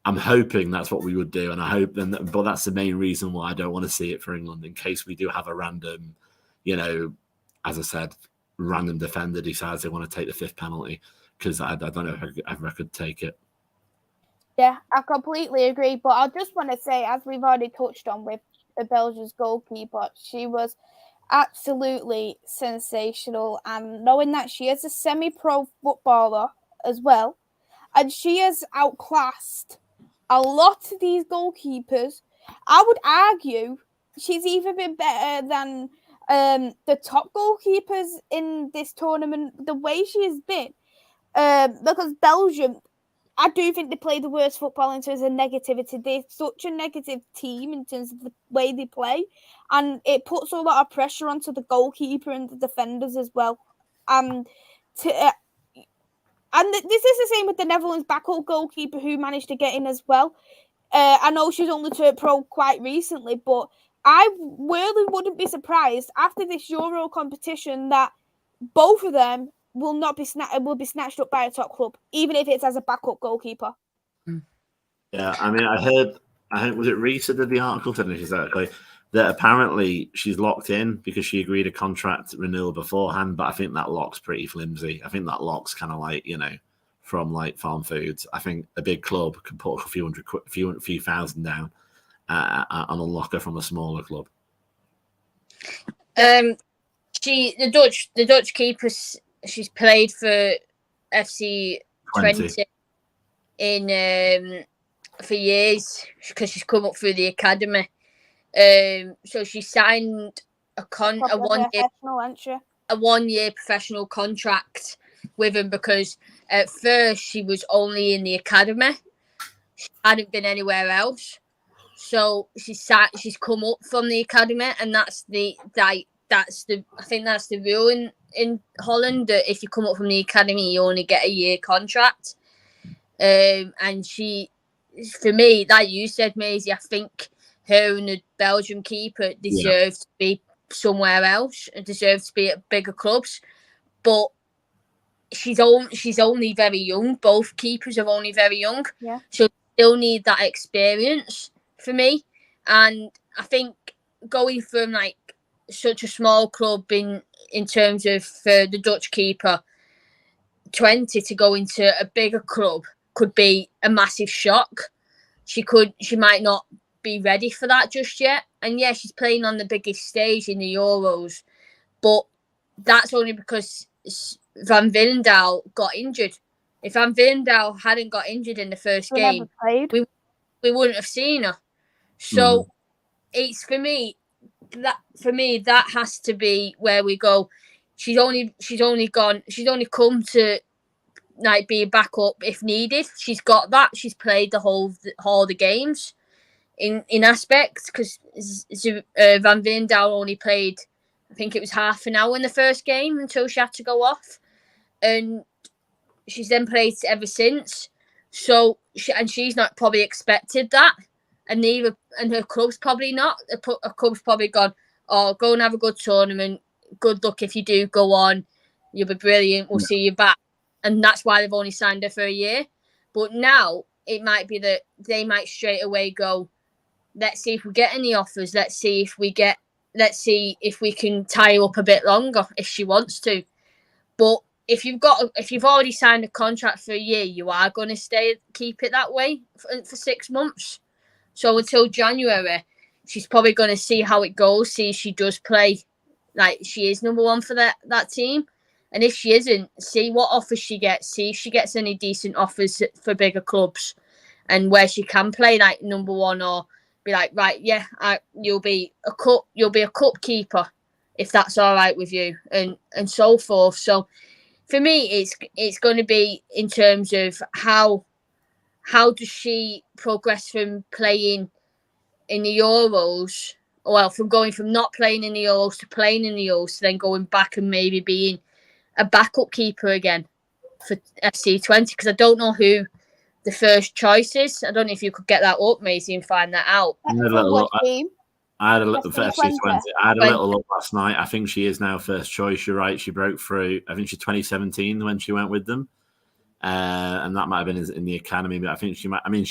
I'm hoping that's what we would do, and I hope. But that's the main reason why I don't want to see it for England, in case we do have a random, as I said, random defender decides they want to take the fifth penalty, because I don't know if I could take it. Yeah, I completely agree. But I just want to say, as we've already touched on with the Belgian goalkeeper, she was absolutely sensational. And knowing that she is a semi-pro footballer as well, and she has outclassed a lot of these goalkeepers. I would argue she's even been better than the top goalkeepers in this tournament. The way she has been, because Belgium, I do think they play the worst football in terms of negativity. They're such a negative team in terms of the way they play, and it puts a lot of pressure onto the goalkeeper and the defenders as well. And this is the same with the Netherlands backup goalkeeper who managed to get in as well. I know she's only turned pro quite recently, but I really wouldn't be surprised after this Euro competition that both of them will be snatched up by a top club, even if it's as a backup goalkeeper. Yeah, I mean, I think was it Reese that did the article today? Exactly. That apparently she's locked in because she agreed a contract renewal beforehand, but I think that lock's pretty flimsy. I think that lock's kind of like, from like Farm Foods. I think a big club can put a few thousand down on a locker from a smaller club. The Dutch keeper, she's played for FC 20 in for years because she's come up through the academy. So she signed a 1 year professional contract with him because at first she was only in the academy. She hadn't been anywhere else. So she's come up from the academy, and I think that's the rule in Holland, that if you come up from the academy you only get a year contract. And she, for me, like you said, Maisy, I think her and the Belgium keeper deserve to be somewhere else and deserve to be at bigger clubs. But she's only very young. Both keepers are only very young. Yeah. So still need that experience for me. And I think going from like such a small club in terms of for the Dutch keeper 20 to go into a bigger club could be a massive shock. She might not be ready for that just yet. And yeah, she's playing on the biggest stage in the Euros, but that's only because Van Veenendaal got injured. If Van Veenendaal hadn't got injured in the first game, we wouldn't have seen her. So it's for me that has to be where we go. She's only come to like be a backup if needed. She's got that. She's played the whole the games in aspects, because Van Veenendaal only played, I think it was half an hour in the first game until she had to go off, and she's then played ever since. So she's not probably expected that, and her club's probably not. Her club's probably gone, oh, go and have a good tournament. Good luck if you do go on. You'll be brilliant. We'll see you back. And that's why they've only signed her for a year. But now it might be that they might straight away go, let's see if we get any offers. Let's see if we can tie her up a bit longer if she wants to. But if you've already signed a contract for a year, you are going to keep it that way for 6 months. So until January, she's probably going to see how it goes, see if she does play like she is number one for that team. And if she isn't, see what offers she gets, see if she gets any decent offers for bigger clubs and where she can play like number one, or be like, right, yeah, you'll be a cup keeper if that's all right with you, and so forth. So for me, it's going to be in terms of how does she progress from playing in the Euros, well, from going from not playing in the Euros to playing in the Euros, to then going back and maybe being a backup keeper again for FC20, because I don't know who the first choice is. I don't know if you could get that up, Maisy, and find that out. I had a little look last night. I think she is now first choice. You're right. She broke through. I think she's 2017 when she went with them. And that might have been in the academy, but I think she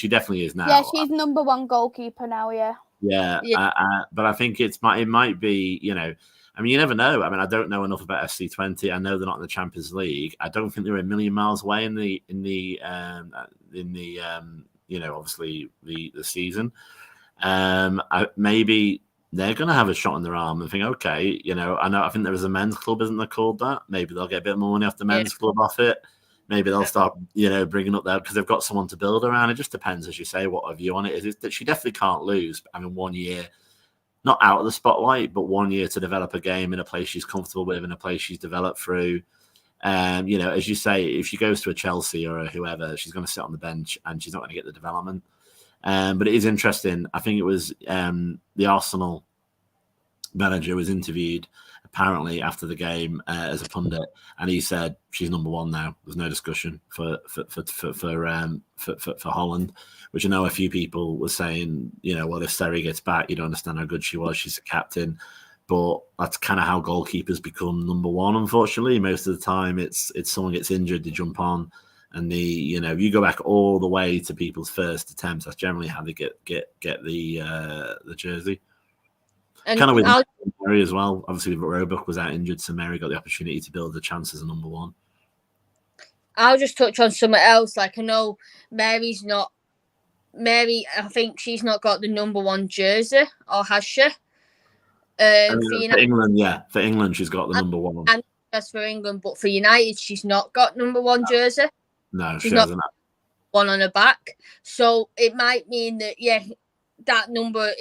definitely is now. Yeah, she's number one goalkeeper now, yeah. Yeah. But I think it might be, you never know. I don't know enough about FC20. I know they're not in the Champions League. I don't think they're a million miles away in the obviously the season. Maybe they're going to have a shot in their arm and think, okay, I think there is a men's club, isn't there, called that? Maybe they'll get a bit more money off the men's club off it. maybe they'll start, bringing up there because they've got someone to build around. It just depends, as you say, what a view on it is. That she definitely can't lose. I mean, 1 year, not out of the spotlight, but 1 year to develop a game in a place she's comfortable with, in a place she's developed through. As you say, if she goes to a Chelsea or a whoever, she's going to sit on the bench and she's not going to get the development. But it is interesting. I think it was the Arsenal manager was interviewed apparently after the game as a pundit, and he said she's number one now. There's no discussion for Holland, which I know a few people were saying, well, if Seri gets back, you don't understand how good she was. She's a captain. But that's kind of how goalkeepers become number one, unfortunately. Most of the time, it's someone gets injured, they jump on, and if you go back all the way to people's first attempts, that's generally how they get the jersey. And kind of with Mary as well. Obviously, Roebuck was out injured, so Mary got the opportunity to build the chance as a number one. I'll just touch on something else. Like, I know Mary, I think she's not got the number one jersey, or has she? For England, yeah. For England, she's got the number one. And that's for England, but for United, she's not got number one jersey. No, she hasn't. One on her back. So it might mean that, that number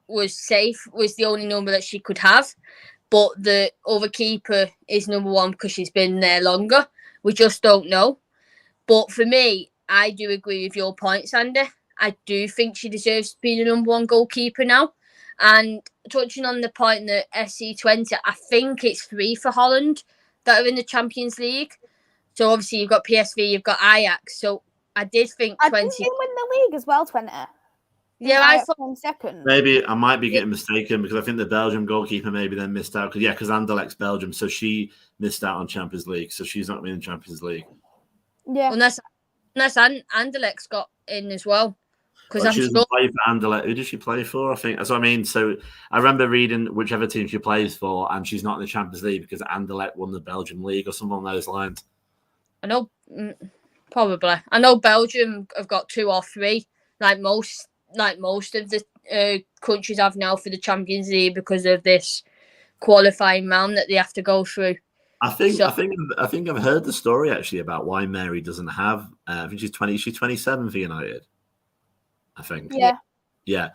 was safe, was the only number that she could have. But the other keeper is number one because she's been there longer. We just don't know. But for me, I do agree with your point, Sandy. I do think she deserves to be the number one goalkeeper now. And touching on the point that SC20, I think it's 3 for Holland that are in the Champions League. So obviously you've got PSV, you've got Ajax. So I did think 20. Didn't they win the league as well, 20? Yeah, I thought second. Maybe I might be getting mistaken because I think the Belgium goalkeeper maybe then missed out. Because Anderlecht's Belgium, so she missed out on Champions League, so she's not in the Champions League. Yeah, unless Anderlecht's got in as well. Because she doesn't play for Anderlecht. Who does she play for? I think that's what I mean. So I remember reading whichever team she plays for, and she's not in the Champions League because Anderlecht won the Belgium league or something along those lines. I know, probably. I know Belgium have got 2 or 3, like most of the countries have now for the Champions League because of this qualifying round that they have to go through. I think I've heard the story actually about why Mary doesn't have. I think she's 20. She's 27 for United. I think. Yeah.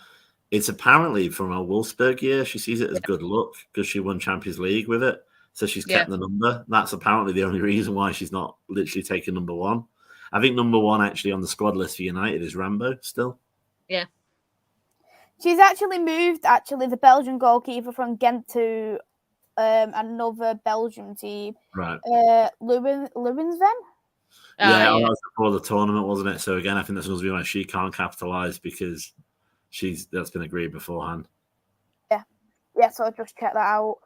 It's apparently from her Wolfsburg year. She sees it as good luck because she won Champions League with it. So she's kept the number. That's apparently the only reason why she's not literally taken number one. I think number one actually on the squad list for United is Rambo still. Yeah. She's actually moved, the Belgian goalkeeper from Ghent to another Belgian team. Right. Lewensven? Yeah, that was before the tournament, wasn't it? So again, I think that's going to be why she can't capitalise because that's been agreed beforehand. Yeah, so I'll just check that out.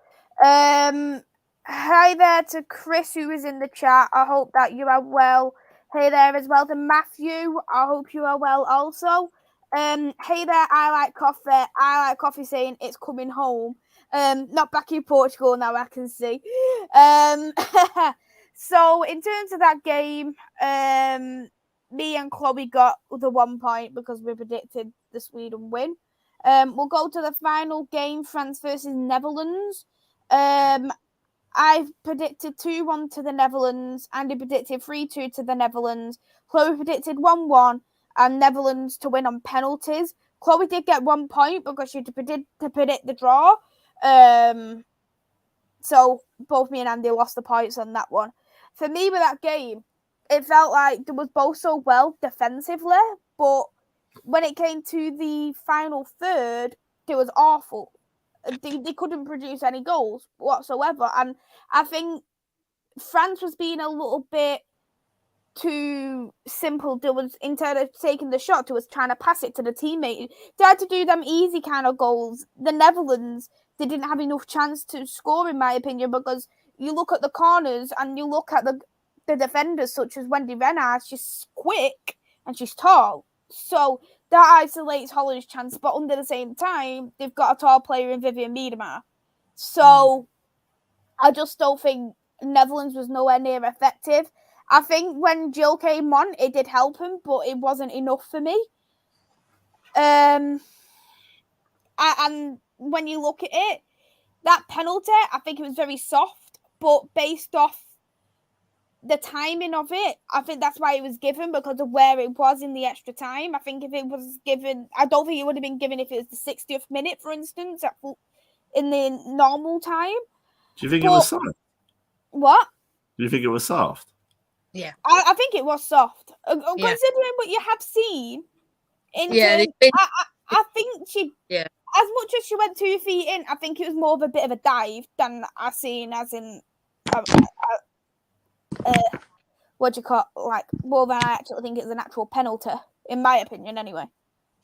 Hi there to Chris, who is in the chat. I hope that you are well. Hey there as well to Matthew. I hope you are well also. Hey there, I like coffee saying it's coming home. Not back in Portugal now, I can see. So in terms of that game, me and Chloe got the 1 point because we predicted the Sweden win. We'll go to the final game, France versus Netherlands. I predicted 2-1 to the Netherlands. Andy predicted 3-2 to the Netherlands. Chloe predicted 1-1 and Netherlands to win on penalties. Chloe did get 1 point because she did predict the draw. So both me and Andy lost the points on that one. For me, with that game, it felt like they was both so well defensively, but when it came to the final third, it was awful. They couldn't produce any goals whatsoever. And I think France was being a little bit too simple. There was, instead of taking the shot, it was trying to pass it to the teammate. They had to do them easy kind of goals. The Netherlands, they didn't have enough chance to score, in my opinion, because you look at the corners and you look at the defenders, such as Wendy Renard. She's quick and she's tall. So that isolates Holland's chance. But under the same time, they've got a tall player in Vivian Miedema. So I just don't think Netherlands was nowhere near effective. I think when Jill came on, it did help him, but it wasn't enough for me. And when you look at it, that penalty, I think it was very soft, but based off the timing of it, I think that's why it was given, because of where it was in the extra time. I think if it was given, I don't think it would have been given if it was the 60th minute, for instance, in the normal time. Do you think it was soft? What? Do you think it was soft? Yeah. I think it was soft. Considering what you have seen, I think she, as much as she went 2 feet in, I think it was more of a bit of a dive than I seen as in, what do you call, like, more than I actually think it's an actual penalty, in my opinion, anyway.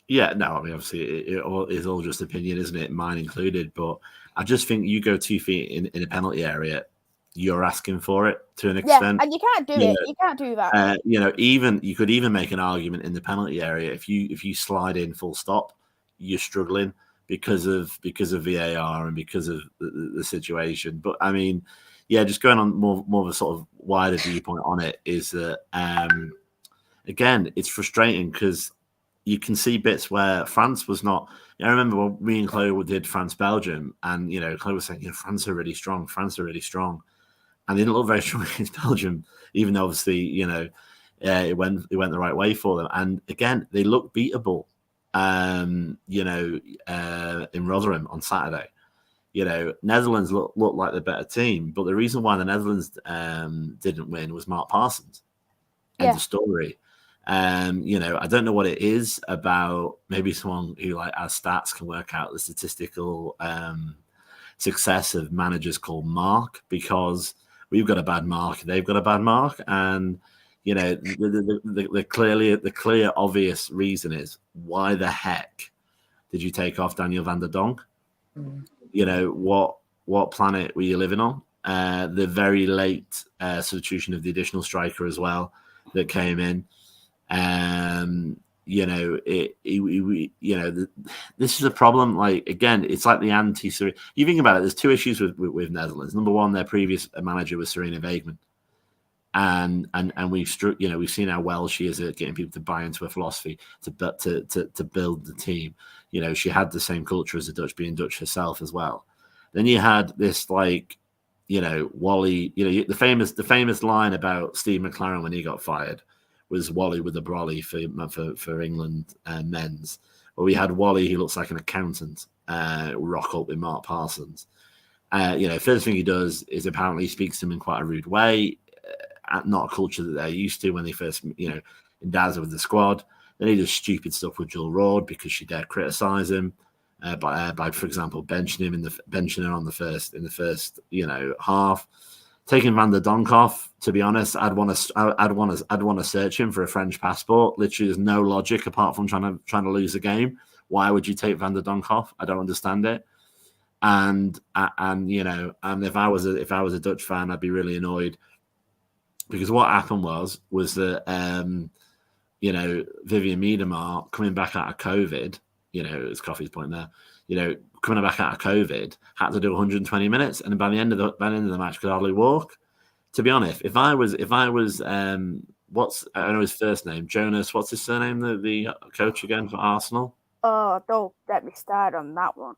Yeah, no, I mean, obviously, it is all just opinion, isn't it? Mine included. But I just think you go 2 feet in a penalty area, you're asking for it to an extent. Yeah, and you can't do it. You can't do that. You could even make an argument in the penalty area if you slide in full stop, you're struggling because of VAR and because of the situation. But I mean, yeah, just going on more of a sort of wider viewpoint on it is that again, it's frustrating because you can see bits where France was not. I remember when me and Chloe did France-Belgium, and Chloe was saying, France are really strong. France are really strong. And they didn't look very strong against Belgium, even though obviously, it went the right way for them. And again, they look beatable, in Rotherham on Saturday. Netherlands looked like the better team, but the reason why the Netherlands didn't win was Mark Parsons. End of story. I don't know what it is about. Maybe someone who has stats can work out the statistical success of managers called Mark, because we've got a bad mark, they've got a bad mark, and the clear obvious reason is, why the heck did you take off Daniel van der Donk? What planet were you living on? The very late substitution of the additional striker as well that came in. This is a problem. Like, again, it's like the anti-Serena. You think about it, there's two issues with Netherlands. Number one, their previous manager was Serena Weigman, and we've seen how well she is at getting people to buy into her philosophy to build the team. She had the same culture as the Dutch, being Dutch herself as well. Then you had this Wally. The famous line about Steve McLaren when he got fired was Wally with a brolly for England men's. Well, we had Wally, who looks like an accountant, rock up with Mark Parsons. First thing he does is apparently he speaks to him in quite a rude way, not a culture that they're used to when they first, endows with the squad. Then he does stupid stuff with Jill Roord because she dared criticize him by, for example, benching him in the first half. Taking Van der Donk off, to be honest, I'd want to search him for a French passport. Literally, there's no logic apart from trying to lose the game. Why would you take Van der Donk off? I don't understand it. And if I was a Dutch fan, I'd be really annoyed, because what happened was that Vivian Miedema coming back out of COVID, as Coffee's point there, coming back out of COVID, had to do 120 minutes, and by the end of the match could hardly walk. To be honest, if I was I know his first name, Jonas, what's his surname, the coach again for Arsenal? Oh, don't get me started on that one.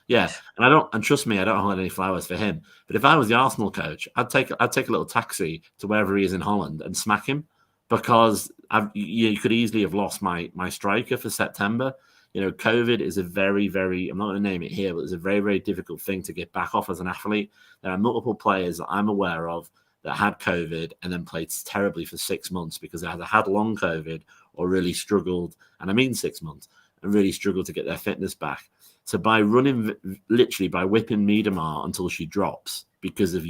Yeah, and trust me, I don't hold any flowers for him. But if I was the Arsenal coach, I'd take a little taxi to wherever he is in Holland and smack him, because you could easily have lost my striker for September. COVID is a very, very, I'm not going to name it here, but it's a very, very difficult thing to get back off as an athlete. There are multiple players that I'm aware of that had COVID and then played terribly for 6 months because they either had long COVID or really struggled, and I mean 6 months, and really struggled to get their fitness back. So by whipping Miedema until she drops because of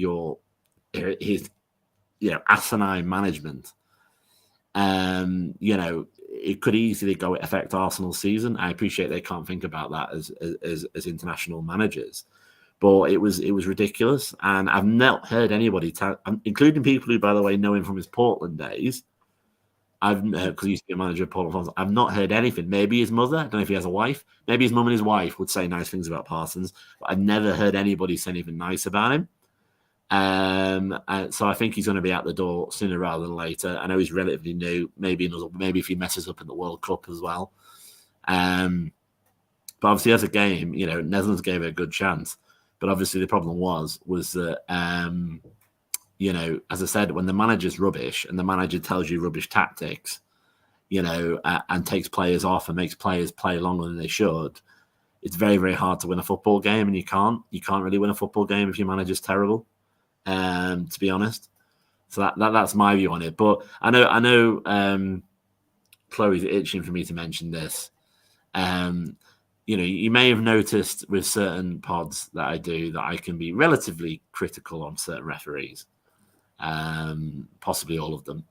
his asinine management, it could easily affect Arsenal's season. I appreciate they can't think about that as international managers, but it was ridiculous. And I've not heard anybody, including people who, by the way, know him from his Portland days. Because he used to be a manager of Portland. I've not heard anything. Maybe his mother, I don't know if he has a wife. Maybe his mum and his wife would say nice things about Parsons, but I've never heard anybody say anything nice about him. So I think he's going to be out the door sooner rather than later. I know he's relatively new. Maybe if he messes up in the World Cup as well. But obviously, as a game, Netherlands gave it a good chance. But obviously, the problem was that you know, as I said, when the manager's rubbish and the manager tells you rubbish tactics, you know, and takes players off and makes players play longer than they should, it's very, very hard to win a football game. And you can't really win a football game if your manager's terrible, to be honest. So that's my view on it. But I know Chloe's itching for me to mention this. You know, you may have noticed with certain pods that I do that I can be relatively critical on certain referees, possibly all of them.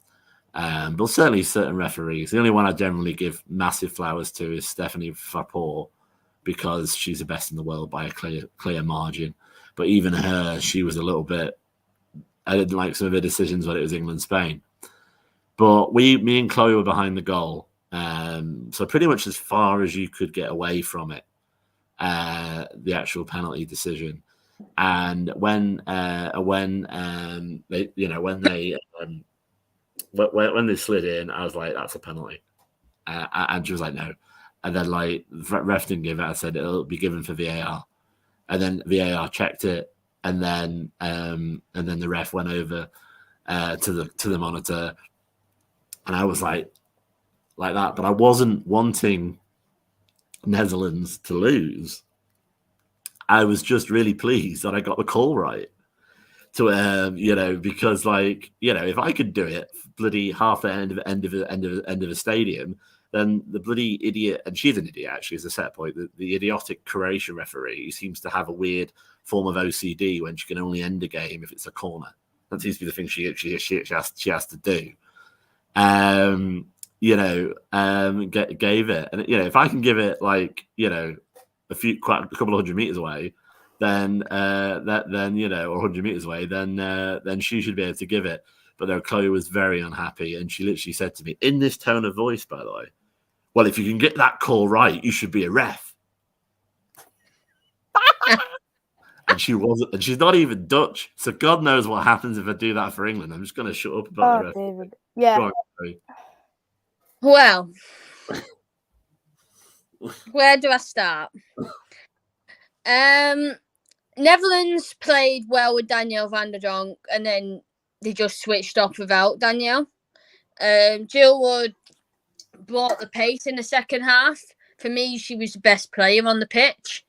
But certainly certain referees. The only one I generally give massive flowers to is Stephanie Fapour, because she's the best in the world by a clear margin. But even her, she was a little bit, I didn't like some of her decisions when it was England-Spain. But me and Chloe were behind the goal. So pretty much as far as you could get away from it, the actual penalty decision. And when they slid in, I was like, that's a penalty. And she was like, no. And then like the ref didn't give it. I said it'll be given for VAR. And then VAR checked it, and then the ref went over to the monitor, and I was like that. But I wasn't wanting Netherlands to lose. I was just really pleased that I got the call right. To you know, because like, you know, if I could do it bloody half the end of a stadium, then the bloody idiot, and she's an idiot actually, as a set point, the idiotic Croatia referee seems to have a weird form of OCD when she can only end a game if it's a corner. That seems to be the thing she has to do. You know, gave it, and you know, if I can give it like, you know, a couple of hundred meters away, then you know, or 100 meters away, then she should be able to give it. But no, Chloe was very unhappy, and she literally said to me in this tone of voice, by the way, well, if you can get that call right, you should be a ref. And she wasn't, and she's not even Dutch, so God knows what happens if I do that for England. I'm just going to shut up about the ref. David. Yeah. Go on, Chloe. Well, where do I start? Netherlands played well with Danielle van der Donk, and then they just switched off without Danielle. Jill Wood brought the pace in the second half. For me, she was the best player on the pitch,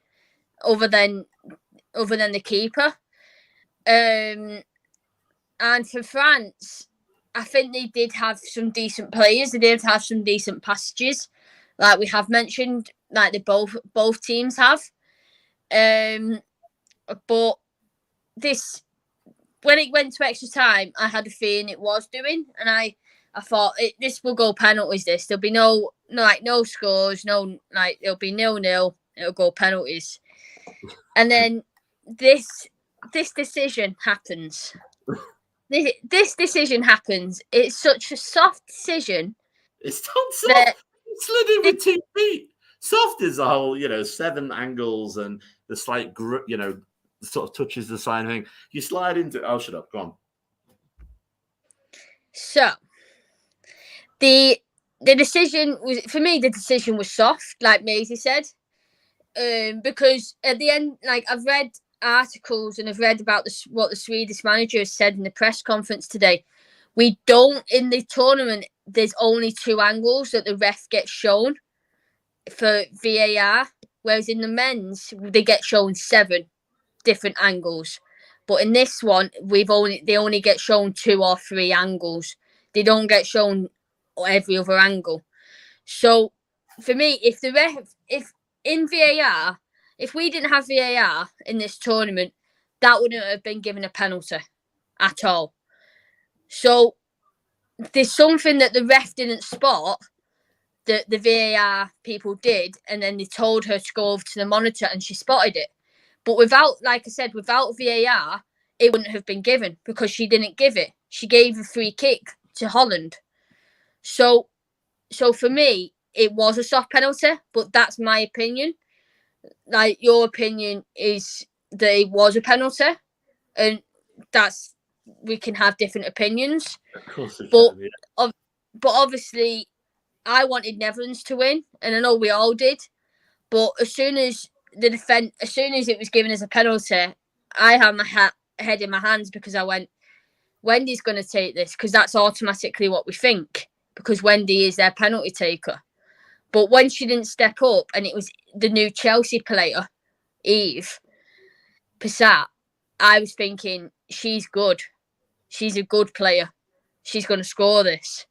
other than the keeper. And for France, I think they did have some decent players. They did have some decent passages, like we have mentioned, like they both teams have. But this, when it went to extra time, I had a feeling it was doing, and I thought this will go penalties. There'll be no scores, it'll be 0-0. It'll go penalties, and then this decision happens. This decision happens. It's such a soft decision. It's not soft. It's slid in with 2 feet. Soft is the whole, you know, 7 angles and the slight, you know, sort of touches the sign thing. You slide into. Oh, shut up. Go on. So the decision was, for me, the decision was soft, like Maisy said, because at the end, like, I've read articles and I've read about what the Swedish manager has said in the press conference today. We don't, in the tournament, there's only 2 angles that the ref gets shown for VAR, whereas in the men's they get shown 7 different angles. But in this one, they only get shown 2 or 3 angles. They don't get shown every other angle. So for me, if in VAR, if we didn't have VAR in this tournament, that wouldn't have been given a penalty at all. So there's something that the ref didn't spot that the VAR people did, and then they told her to go over to the monitor and she spotted it. But without, like I said, without VAR, it wouldn't have been given because she didn't give it. She gave a free kick to Holland. So for me, it was a soft penalty, but that's my opinion. Like, your opinion is that it was a penalty, and we can have different opinions. Of course we can, yeah. But obviously, I wanted Netherlands to win, and I know we all did. But as soon as it was given as a penalty, I had my head in my hands because I went, Wendy's going to take this because that's automatically what we think, because Wendy is their penalty taker. But when she didn't step up and it was the new Chelsea player, Eve Passat, I was thinking, she's good. She's a good player. She's going to score this.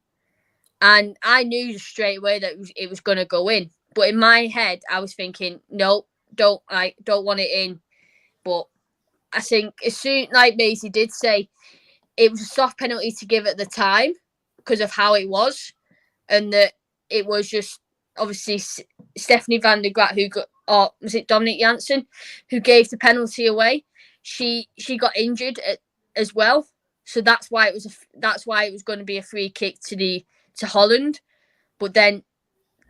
And I knew straight away that it was going to go in. But in my head, I was thinking, no, don't want it in. But I think as soon, like Maisy did say, it was a soft penalty to give at the time because of how it was. And that it was just, obviously, Stephanie van der Graat, or was it Dominic Janssen, who gave the penalty away. She got injured as well. So that's why it was going to be a free kick to Holland. But then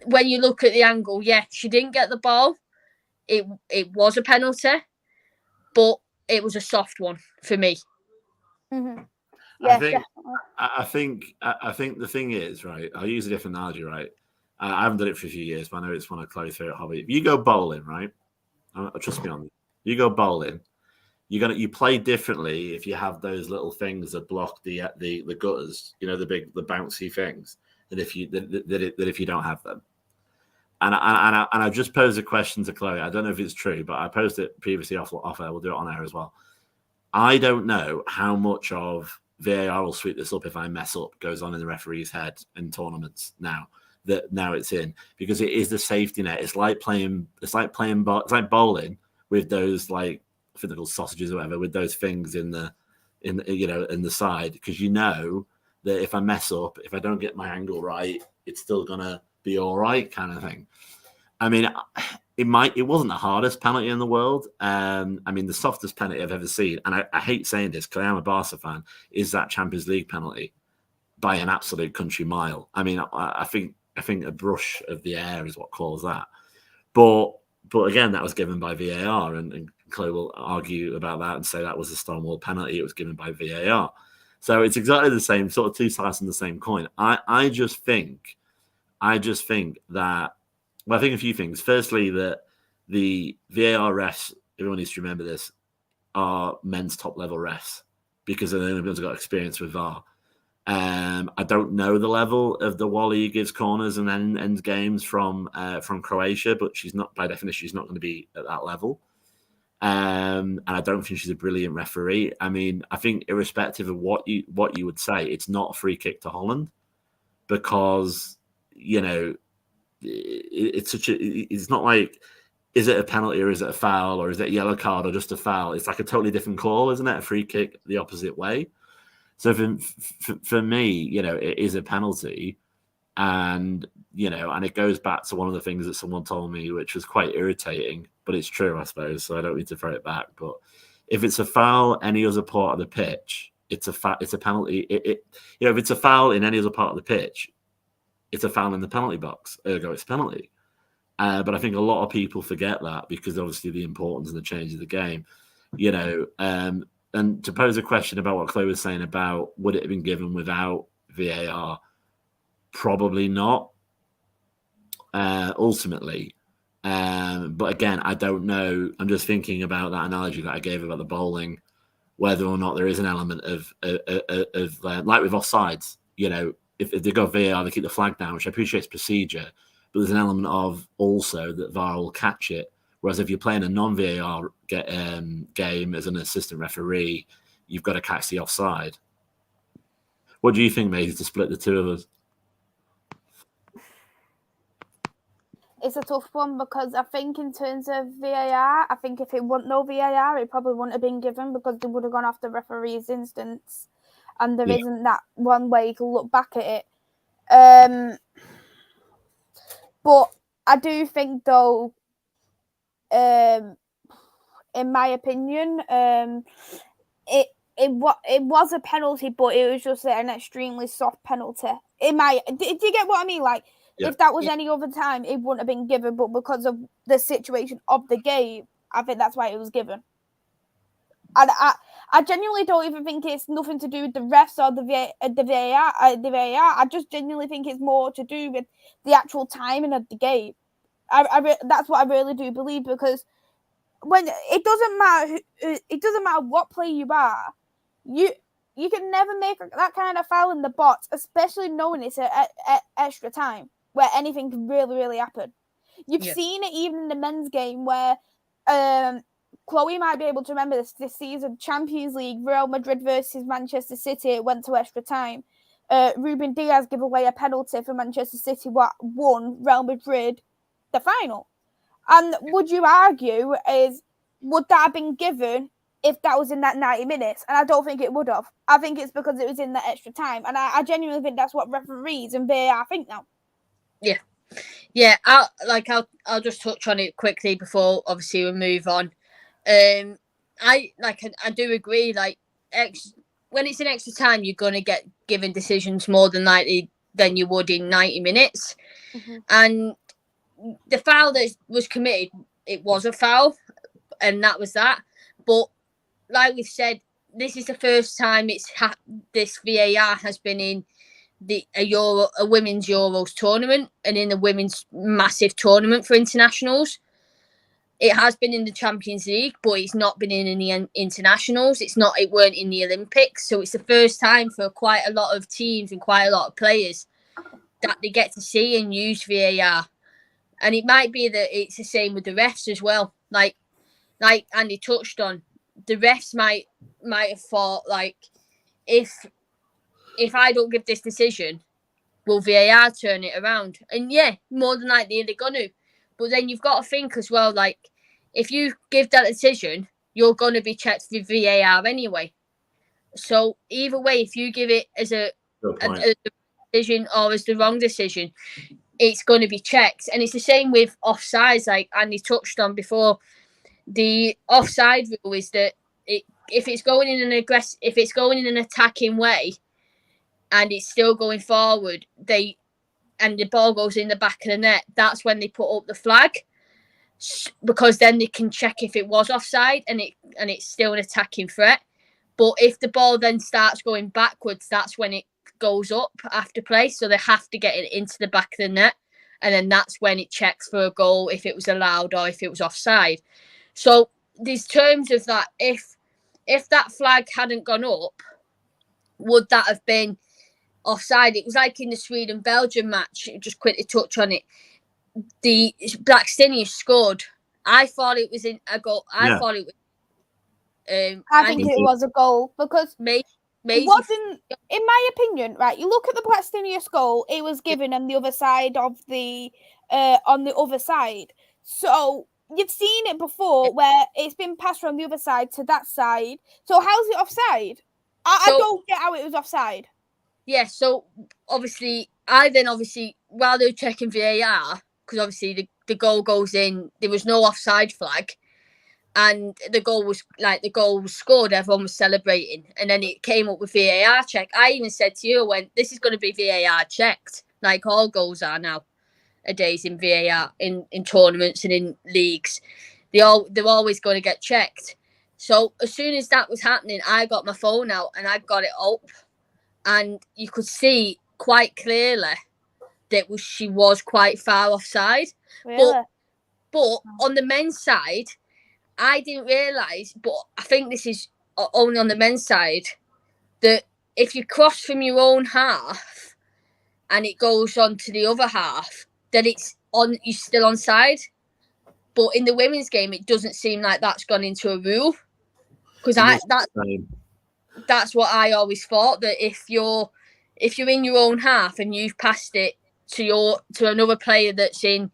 when you look at the angle, yeah, she didn't get the ball. It was a penalty, but it was a soft one for me. Mm-hmm. Yeah, I think the thing is, right, I'll use a different analogy, right? I haven't done it for a few years, but I know it's one of Chloe's favorite hobbies. If you go bowling, right? Trust me on this. You go bowling, you play differently if you have those little things that block the gutters, the bouncy things, than if you don't have them. And I just posed a question to Chloe. I don't know if it's true, but I posed it previously off air. We'll do it on air as well. I don't know how much of VAR will sweep this up if I mess up goes on in the referee's head in tournaments now it's in, because it is the safety net. It's like playing bowling with those, like, physical sausages or whatever, with those things in the side, because that if I mess up, if I don't get my angle right, it's still gonna be all right, kind of thing. I mean, it wasn't the hardest penalty in the world. I mean, the softest penalty I've ever seen, and I hate saying this because I am a Barca fan, is that Champions League penalty by an absolute country mile. I mean, I think a brush of the air is what calls that. But again, that was given by VAR, and Chloe will argue about that and say that was a Stonewall penalty. It was given by VAR. So it's exactly the same, sort of two sides of the same coin. I just think that, well, I think a few things. Firstly, that the VAR refs, everyone needs to remember this, are men's top level refs because they're the only ones who've got experience with VAR. I don't know the level of the Wally who gives corners and then ends games from Croatia, but she's not, by definition, she's not going to be at that level. And I don't think she's a brilliant referee. I mean, I think irrespective of what you would say, it's not a free kick to Holland because, it's not like, is it a penalty or is it a foul or is it a yellow card or just a foul? It's like a totally different call, isn't it? A free kick the opposite way. So for me, it is a penalty, and it goes back to one of the things that someone told me, which was quite irritating, but it's true, I suppose. So I don't need to throw it back. But if it's a foul any other part of the pitch, it's a penalty. If it's a foul in any other part of the pitch, it's a foul in the penalty box. Ergo, it's a penalty. But I think a lot of people forget that because obviously the importance and the change of the game, And to pose a question about what Chloe was saying about would it have been given without VAR? Probably not, ultimately. But again, I don't know. I'm just thinking about that analogy that I gave about the bowling, whether or not there is an element of like with offsides, if they go VAR, they keep the flag down, which I appreciate is procedure, but there's an element of also that VAR will catch it. Whereas if you're playing a non-VAR game as an assistant referee, you've got to catch the offside. What do you think, Maisy, to split the two of us? It's a tough one because I think in terms of VAR, I think if it wasn't no VAR, it probably wouldn't have been given because they would have gone off the referee's instance, and there isn't that one way you can look back at it. But I do think, though, in my opinion, it was a penalty, but it was just an extremely soft penalty. Do you get what I mean? Like, if that was any other time, it wouldn't have been given, but because of the situation of the game, I think that's why it was given. And I genuinely don't even think it's nothing to do with the refs or the VAR. I just genuinely think it's more to do with the actual timing of the game. That's what I really do believe, because when it doesn't matter what player you are, you can never make that kind of foul in the box, especially knowing it's at extra time where anything can really, really happen. You've seen it even in the men's game where Chloe might be able to remember this season, Champions League, Real Madrid versus Manchester City, it went to extra time. Ruben Diaz gave away a penalty for Manchester City, won Real Madrid the final. And would you argue would that have been given if that was in that 90 minutes? And I don't think it would have. I think it's because it was in that extra time. And I genuinely think that's what referees and VAR think now. Yeah. Yeah, I'll just touch on it quickly before obviously we move on. I do agree. Like, when it's in extra time, you're gonna get given decisions more than likely than you would in 90 minutes. Mm-hmm. And the foul that was committed, it was a foul, and that was that. But like we've said, this is the first time this VAR has been in a women's Euros tournament and in the women's massive tournament for internationals. It has been in the Champions League, but it's not been in the internationals. It weren't in the Olympics. So it's the first time for quite a lot of teams and quite a lot of players that they get to see and use VAR. And it might be that it's the same with the refs as well. Like Andy touched on, the refs might have thought, like, if I don't give this decision, will VAR turn it around? And yeah, more than likely they're going to. But then you've got to think as well, like, if you give that decision, you're going to be checked with VAR anyway. So either way, if you give it as a decision or as the wrong decision, it's going to be checked. And it's the same with offsides, like Andy touched on before. The offside rule is that if it's going in an attacking way, and it's still going forward, and the ball goes in the back of the net, that's when they put up the flag, because then they can check if it was offside and it's still an attacking threat. But if the ball then starts going backwards, that's when it goes up after play. So they have to get it into the back of the net, and then that's when it checks for a goal if it was allowed or if it was offside. So there's terms of that. If that flag hadn't gone up, would that have been offside? It was like in the Sweden-Belgium match. Just quickly touch on it. The Blackstenius scored. I thought it was in a goal. I thought it was. I think it was a goal because Maisy, it wasn't, in my opinion, right? You look at the Blackstenius goal; it was given on the other side of the on the other side. So you've seen it before where it's been passed from the other side to that side. So how's it offside? I don't get how it was offside. Yeah, so obviously, while they were checking VAR, because obviously the goal goes in, there was no offside flag, and the goal was scored, everyone was celebrating, and then it came up with VAR check. I even said to you, this is going to be VAR checked, like all goals are nowadays in VAR, in tournaments and in leagues. They're always going to get checked. So as soon as that was happening, I got my phone out and I got it up. And you could see quite clearly that she was quite far offside. Really? But on the men's side, I didn't realise, but I think this is only on the men's side, that if you cross from your own half and it goes on to the other half, then you're still onside. But in the women's game, it doesn't seem like that's gone into a rule. Because that's what I always thought, that if you're in your own half and you've passed it to another player that's in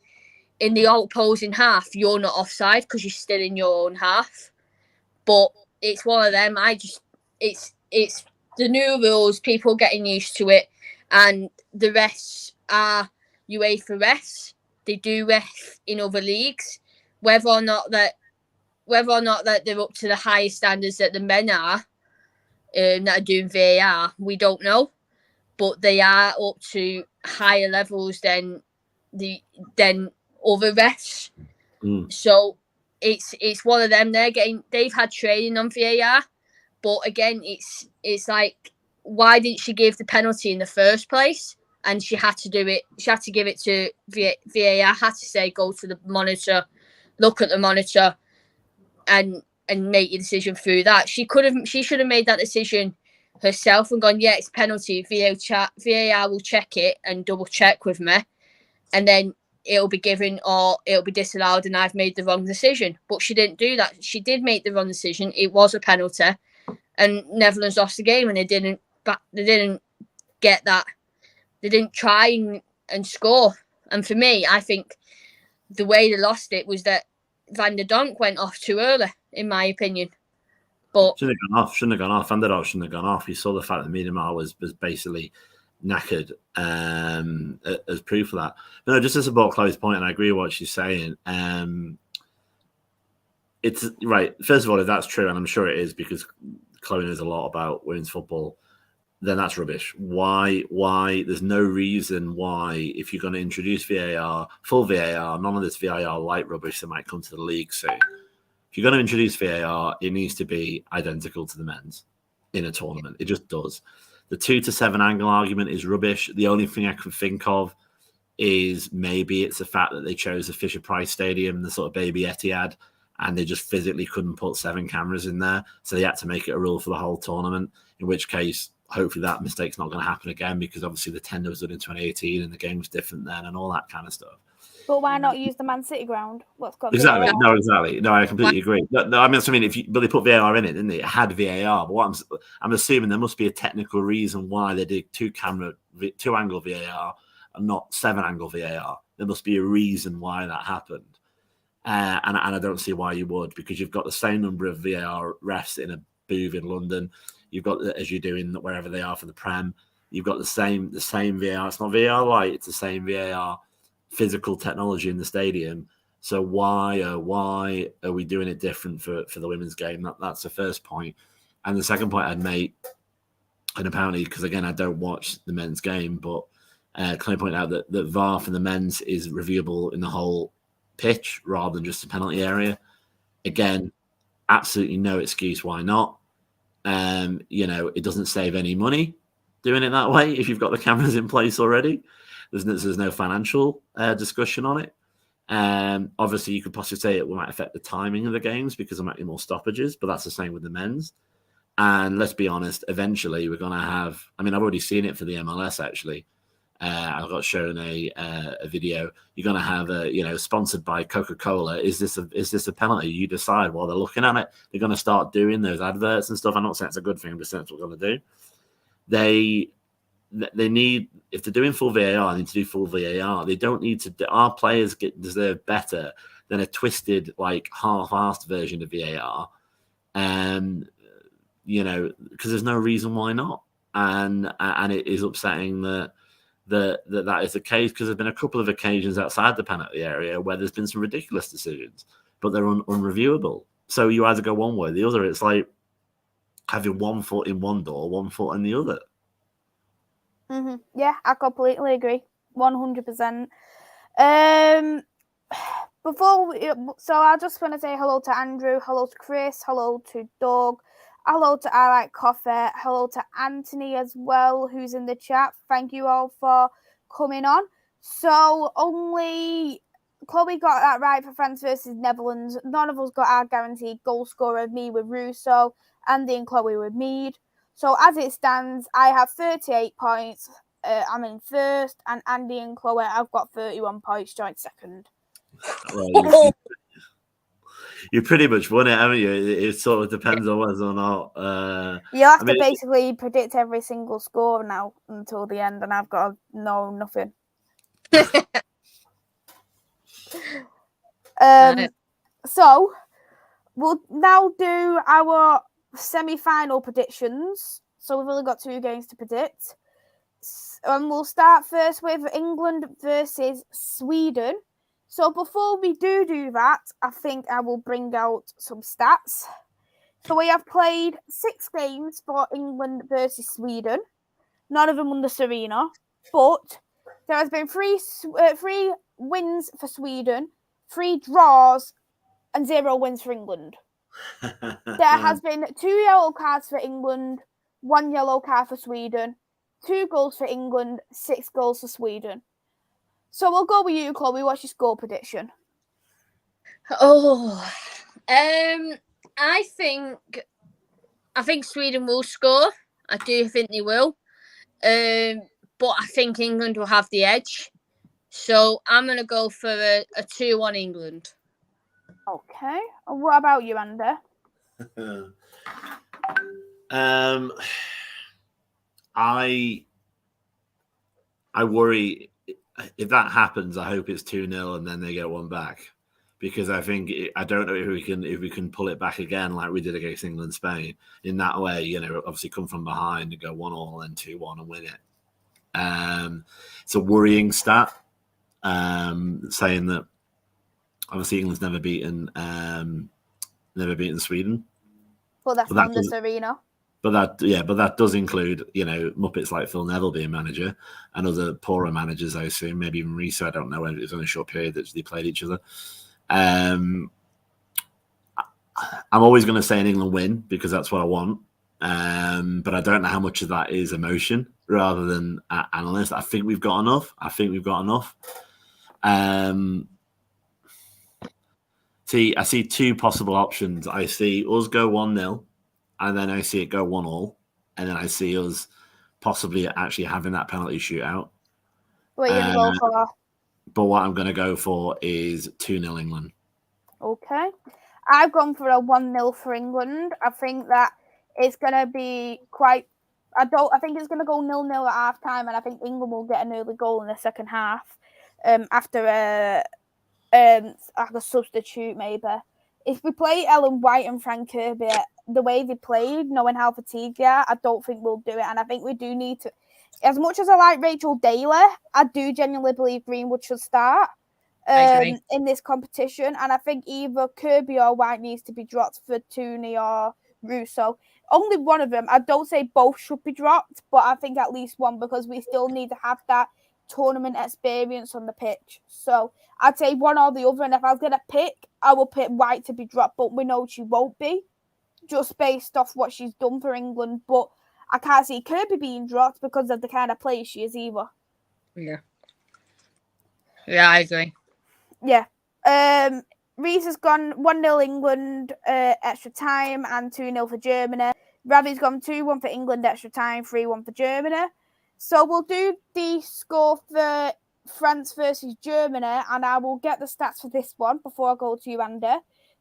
the opposing half, you're not offside because you're still in your own half. But it's one of them. It's the new rules, people getting used to it, and the refs are UEFA refs. They do ref in other leagues. Whether or not that they're up to the highest standards that the men are, that are doing VAR, we don't know, but they are up to higher levels than other refs. So it's one of them. They've had training on VAR, but again, it's like, why didn't she give the penalty in the first place? And she had to do it. She had to give it to VAR. Had to say, go to the monitor, look at the monitor, and make your decision through that. She should have made that decision herself and gone, yeah, it's penalty. VAR will check it and double check with me, and then it'll be given or it'll be disallowed, and I've made the wrong decision. But she didn't do that. She did make the wrong decision. It was a penalty, and Netherlands lost the game, and they didn't get that. They didn't try and score. And for me, I think the way they lost it was that Van der Donk went off too early, in my opinion. But shouldn't have gone off. Van der Donk shouldn't have gone off. You saw the fact that Miedemar was basically knackered as proof of that. But no, just to support Chloe's point, and I agree with what she's saying. It's right. First of all, if that's true, and I'm sure it is because Chloe knows a lot about women's football, then that's rubbish. Why? There's no reason why, if you're going to introduce VAR, full VAR, none of this VAR light rubbish that might come to the league soon. If you're going to introduce VAR, it needs to be identical to the men's in a tournament. It just does. The 2 to 7 angle argument is rubbish. The only thing I could think of is maybe it's the fact that they chose the Fisher-Price Stadium, the sort of baby Etihad, and they just physically couldn't put 7 cameras in there. So they had to make it a rule for the whole tournament, in which case, hopefully that mistake's not going to happen again, because obviously the tender was done in 2018 and the game was different then and all that kind of stuff. But why not use the Man City ground? What's got Exactly. VAR? No, exactly. No, I completely agree. No, I mean, but they put VAR in it, didn't they? It had VAR. But what I'm assuming there must be a technical reason why they did 2 angle VAR and not 7 angle VAR. There must be a reason why that happened. And I don't see why you would, because you've got the same number of VAR refs in a booth in London. You've got, as you're doing wherever they are for the Prem, you've got the same VAR. It's not VAR light, it's the same VAR physical technology in the stadium. So why are we doing it different for the women's game? That's the first point. And the second point I'd make, and apparently, because again, I don't watch the men's game, but Clay pointed out that VAR for the men's is reviewable in the whole pitch rather than just the penalty area. Again, absolutely no excuse why not. It doesn't save any money doing it that way if you've got the cameras in place already. There's no financial discussion on it. Obviously, you could possibly say it might affect the timing of the games because there might be more stoppages, but that's the same with the men's. And let's be honest, eventually we're going to have, I've already seen it for the MLS actually. I got shown a video. You're going to have sponsored by Coca-Cola. Is this a penalty? You decide while they're looking at it. They're going to start doing those adverts and stuff. I'm not saying it's a good thing, I'm just saying it's what we're going to do. They need, if they're doing full VAR, they need to do full VAR. They don't need to. Our players deserve better than a twisted, half-assed version of VAR. Because there's no reason why not. And it is upsetting that is the case, because there's been a couple of occasions outside the penalty area where there's been some ridiculous decisions, but they're unreviewable. So you either go one way or the other. It's like having one foot in one door, one foot in the other. Mm-hmm. Yeah, I completely agree, 100%. So I just want to say hello to Andrew, hello to Chris, hello to Doug, hello to I Like Coffee, hello to Anthony as well, who's in the chat. Thank you all for coming on. So only Chloe got that right for France versus Netherlands. None of us got our guaranteed goal scorer, me with Russo, Andy and Chloe with Mead. So as it stands, I have 38 points. I'm in first, and Andy and Chloe, I've got 31 points, joint second. Well, you pretty much won it, haven't you? It sort of depends on whether or not. You'll have to basically predict every single score now until the end, and I've got to know nothing. So we'll now do our semi-final predictions. So we've only got 2 games to predict. And we'll start first with England versus Sweden. So before we do that, I think I will bring out some stats. So we have played 6 games for England versus Sweden. None of them under Serena. But there has been 3 wins for Sweden, 3 draws, and 0 wins for England. There has been 2 yellow cards for England, 1 yellow card for Sweden, 2 goals for England, 6 goals for Sweden. So we'll go with you, Chloe. What's your score prediction? I think Sweden will score. I do think they will. But I think England will have the edge. So I'm going to go for a 2-1 England. Okay. And what about you, Andy? I worry if that happens. I hope it's 2-0 and then they get one back, because I don't know if we can pull it back again like we did against England, Spain in that way. You know, obviously come from behind and go 1-1 and 2-1 and win it. It's a worrying stat, saying that obviously England's never beaten Sweden. Well, that's on this arena. But that does include, you know, Muppets like Phil Neville being manager and other poorer managers, I assume, maybe even Reese. I don't know, it was only a short period that they played each other. I'm always going to say an England win because that's what I want. But I don't know how much of that is emotion rather than analyst. I think we've got enough. I see two possible options. I see us go 1-0. And then I see it go 1-1, and then I see us possibly actually having that penalty shootout. What are you going to go for? But what I'm going to go for is 2-0 England. Okay. I've gone for a 1-0 for England. I think that it's going to be quite... I think it's going to go 0-0 at half-time, and I think England will get an early goal in the second half after a substitute, maybe. If we play Ellen White and Frank Kirby the way they played, knowing how fatigued they are, I don't think we'll do it. And I think we do need to, as much as I like Rachel Daly, I do genuinely believe Greenwood should start in this competition. And I think either Kirby or White needs to be dropped for Tooney or Russo. Only one of them. I don't say both should be dropped, but I think at least one, because we still need to have that tournament experience on the pitch. So I'd say one or the other. And if I was going to pick, I will pick White to be dropped, but we know she won't be, just based off what she's done for England. But I can't see Kirby being dropped because of the kind of player she is either. Yeah, I agree. Yeah. Reese has gone 1-0 England extra time and 2-0 for Germany. Ravi's gone 2-1 for England extra time, 3-1 for Germany. So we'll do the score for France versus Germany, and I will get the stats for this one before I go to you, Andy.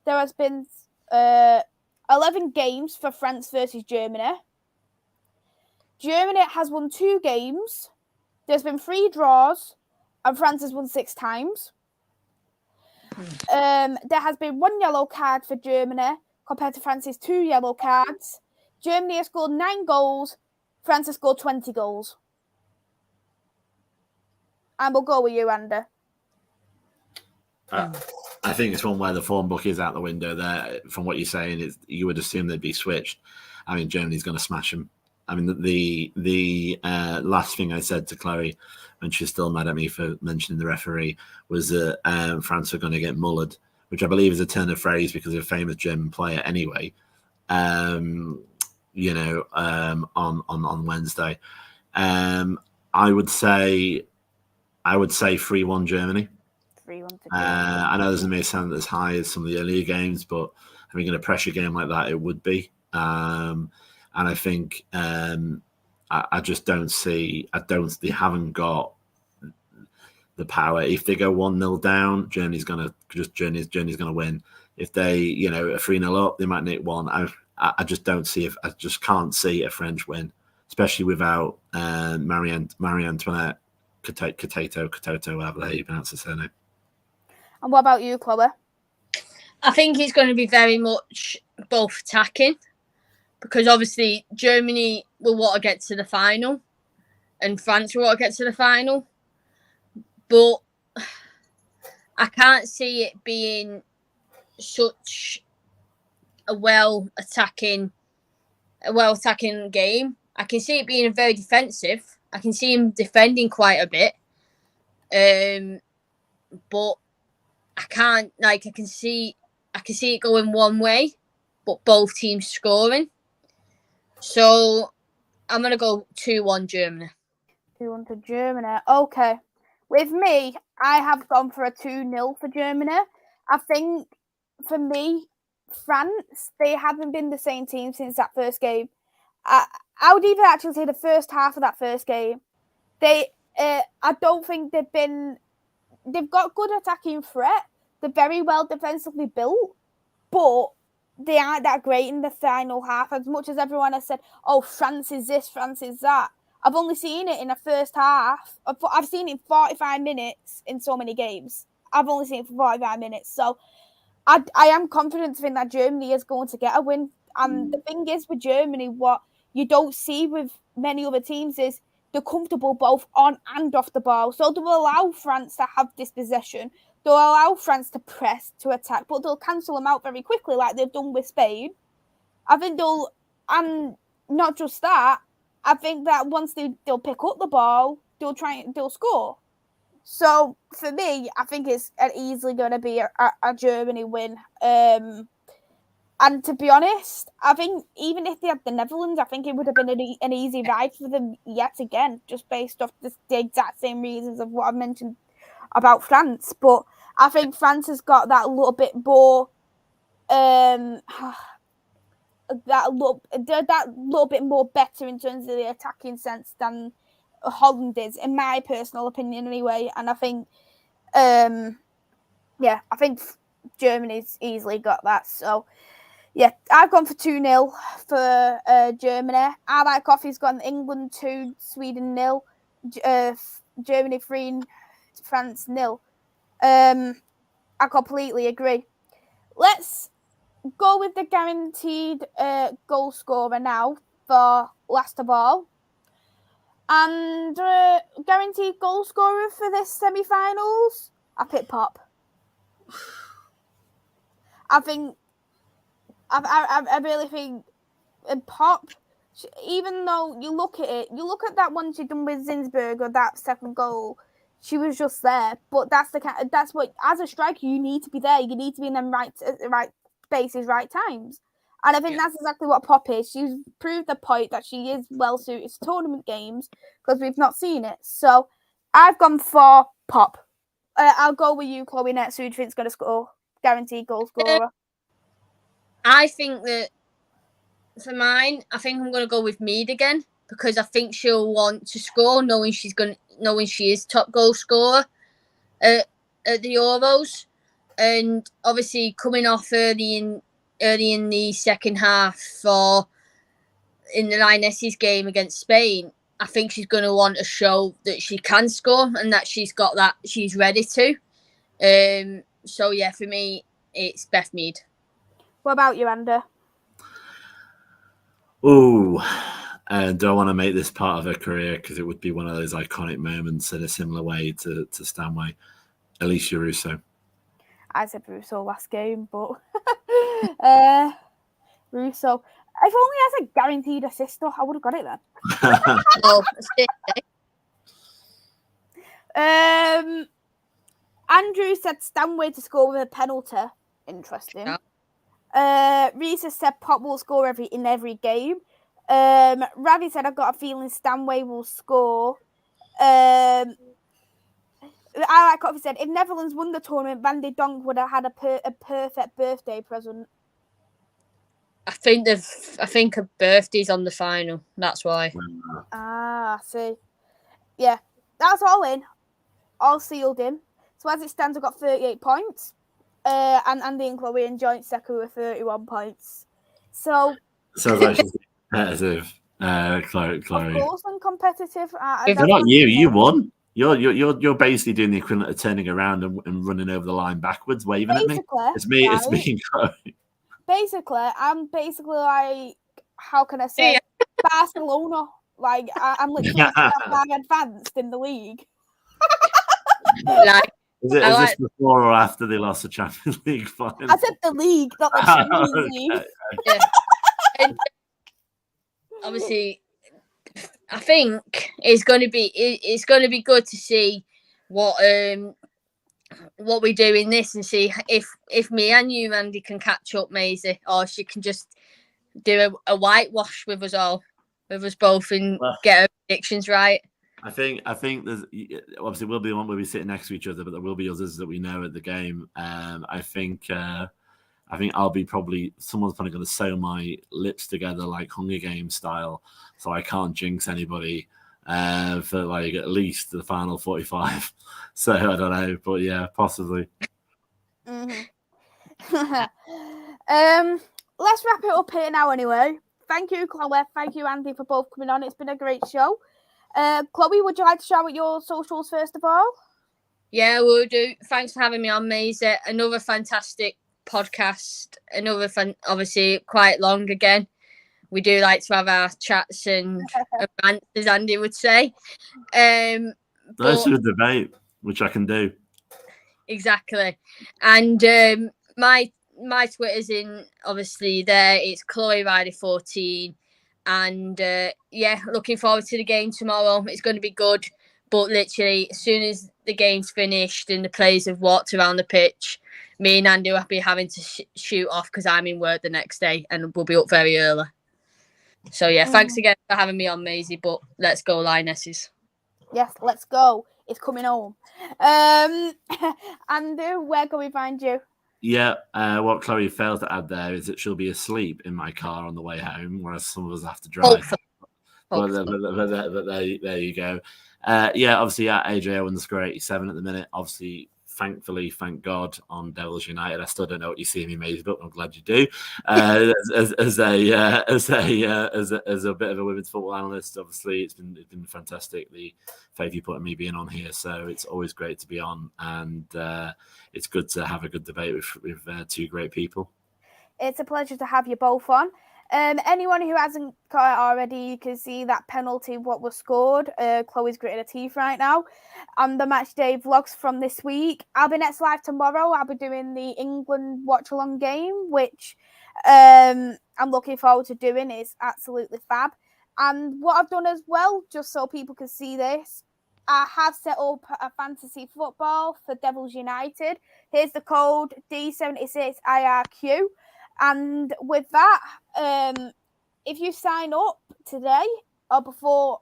There has been 11 games for France versus Germany. Germany has won 2 games. There's been 3 draws, and France has won 6 times. There has been 1 yellow card for Germany compared to France's 2 yellow cards. Germany has scored 9 goals. France has scored 20 goals. And we'll go with you, Andy. I think it's one where the form book is out the window there. From what you're saying, you would assume they'd be switched. I mean, Germany's going to smash them. I mean, the last thing I said to Chloe, when she's still mad at me for mentioning the referee, was that France were going to get mullered, which I believe is a turn of phrase because of a famous German player anyway, on Wednesday. I would say 3-1 Germany. 3-1 to Germany. I know this may sound as high as some of the earlier games, but I think in a pressure game like that, it would be. And I think I just don't see. They haven't got the power. If they go 1-0 down, Germany's gonna win. If they, are 3-0 up, they might nick one. I just don't see. I just can't see a French win, especially without Marie Antoinette Katoto, however you pronounce her surname. And what about you, Chloe? I think it's going to be very much both attacking, because obviously Germany will want to get to the final and France will want to get to the final. But I can't see it being such a well attacking game. I can see it being very defensive. I can see him defending quite a bit. But I can't, I can see it going one way, but both teams scoring. So I'm going to go 2-1 Germany. 2-1 to Germany. Okay. With me, I have gone for a 2-0 for Germany. I think, for me, France, they haven't been the same team since that first game. I would even actually say the first half of that first game, I don't think they've got good attacking threat. They're very well defensively built, but they aren't that great in the final half. As much as everyone has said, oh, France is this, France is that. I've only seen it in the first half. I've seen it in 45 minutes in so many games. I've only seen it for 45 minutes. So I am confident to think that Germany is going to get a win. And the thing is with Germany, what you don't see with many other teams is they're comfortable both on and off the ball. So they'll allow France to have this possession. They'll allow France to press, to attack, but they'll cancel them out very quickly like they've done with Spain. I think and not just that, I think that once they'll pick up the ball, they'll score. So for me, I think it's easily going to be a Germany win. And to be honest, I think even if they had the Netherlands, I think it would have been an easy ride for them yet again, just based off the exact same reasons of what I've mentioned about France. But I think France has got that little bit more, that little bit more better in terms of the attacking sense than Holland is, in my personal opinion, anyway. And I think, I think Germany's easily got that. So. Yeah, I've gone for 2-0 for Germany. I like Coffee's gone England 2, Sweden 0, Germany 3, France 0. I completely agree. Let's go with the guaranteed goal scorer now for last of all. And guaranteed goal scorer for this semi-finals, I pick Pop. I really think Pop, even though you look at that one she done with Zinsberg or that second goal, she was just there. But that's what, as a striker, you need to be there. You need to be in them right spaces, right times. And I think that's exactly what Pop is. She's proved the point that she is well suited to tournament games because we've not seen it. So I've gone for Pop. I'll go with you, Chloe Nets. Who do you think's going to score? Guaranteed goal scorer. I think that for mine, I think I'm going to go with Mead again because I think she'll want to score, knowing she is top goal scorer at the Euros, and obviously coming off early in the second half in the Lionesses game against Spain. I think she's going to want to show that she can score and that she's ready to. So yeah, for me, it's Beth Mead. What about you, Andy? Do I want to make this part of her career because it would be one of those iconic moments in a similar way to Stanway? Alicia Russo. I said Russo last game, but Russo. If only I had a guaranteed assist, I would have got it then. Andrew said Stanway to score with a penalty. Interesting. Yeah. Reese said Pop will score in every game. Ravi said I've got a feeling Stanway will score. I like what he said. If Netherlands won the tournament, Van de Donk would have had a perfect birthday present. I think her birthday's on the final. That's why. I see. Yeah, that's all in. All sealed in. So as it stands, I've got 38 points. And Andy and Chloe in joint second with 31 points. So sounds like she's competitive, Chloe. Of course, I'm competitive. They're not you. You won. You're basically doing the equivalent of turning around and running over the line backwards, waving at me. It's me. Right? It's me and Chloe. Basically, I'm like, how can I say, Barcelona. Like I'm literally advanced in the league. Like. Is this before or after they lost the Champions League final? I said the league, not the Champions League. Yeah. And obviously, I think it's going to be good to see what we do in this and see if me and you, Andy, can catch up, Maisy, or she can just do a whitewash with us both and get our predictions right. I think there's obviously will be one where we sit next to each other, but there will be others that we know at the game. I think I think someone's probably going to sew my lips together like Hunger Games style, so I can't jinx anybody for like at least the final 45. So I don't know, but yeah, possibly. Mm-hmm. Let's wrap it up here now anyway. Thank you, Chloe. Thank you, Andy, for both coming on. It's been a great show. Chloe, would you like to shout out your socials first of all? Yeah, we'll do. Thanks for having me on, Maisy. Another fantastic podcast. Obviously quite long again. We do like to have our chats and rants, as Andy would say. That's a debate, which I can do. Exactly. And my Twitter's in obviously there. It's Chloe Ryder 14. And yeah, looking forward to the game tomorrow. It's going to be good. But literally, as soon as the game's finished and the players have walked around the pitch, me and Andy will be having to shoot off because I'm in work the next day and we'll be up very early. So yeah, thanks again for having me on, Maisy. But let's go, Lionesses. Yes, let's go. It's coming home. Andy, where can we find you? Yeah, what Chloe failed to add there is that she'll be asleep in my car on the way home, whereas some of us have to drive. But there you go. Yeah, obviously at AJ_87 at the minute. Obviously, thankfully, thank God, on Devils United. I still don't know what you see me made, but I'm glad you do. As a bit of a women's football analyst, obviously it's been fantastic. The faith you put in me being on here, so it's always great to be on, and it's good to have a good debate with two great people. It's a pleasure to have you both on. Anyone who hasn't got it already, you can see that penalty, what was scored. Chloe's gritting her teeth right now. And the match day vlogs from this week. I'll be next live tomorrow. I'll be doing the England watch along game, which I'm looking forward to doing. It's absolutely fab. And what I've done as well, just so people can see this, I have set up a fantasy football for Devils United. Here's the code D76IRQ. And with that, if you sign up today or before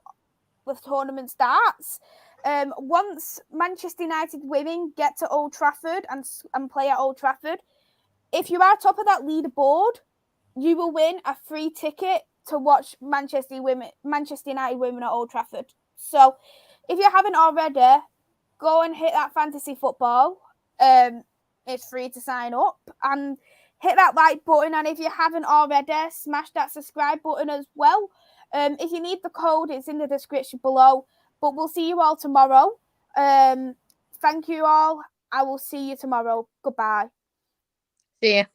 the tournament starts, once Manchester United women get to Old Trafford and play at Old Trafford, if you are top of that leaderboard, you will win a free ticket to watch Manchester United women at Old Trafford. So if you haven't already, go and hit that fantasy football. It's free to sign up and hit that like button. And if you haven't already, smash that subscribe button as well. If you need the code, it's in the description below. But we'll see you all tomorrow. Thank you all. I will see you tomorrow. Goodbye. See ya.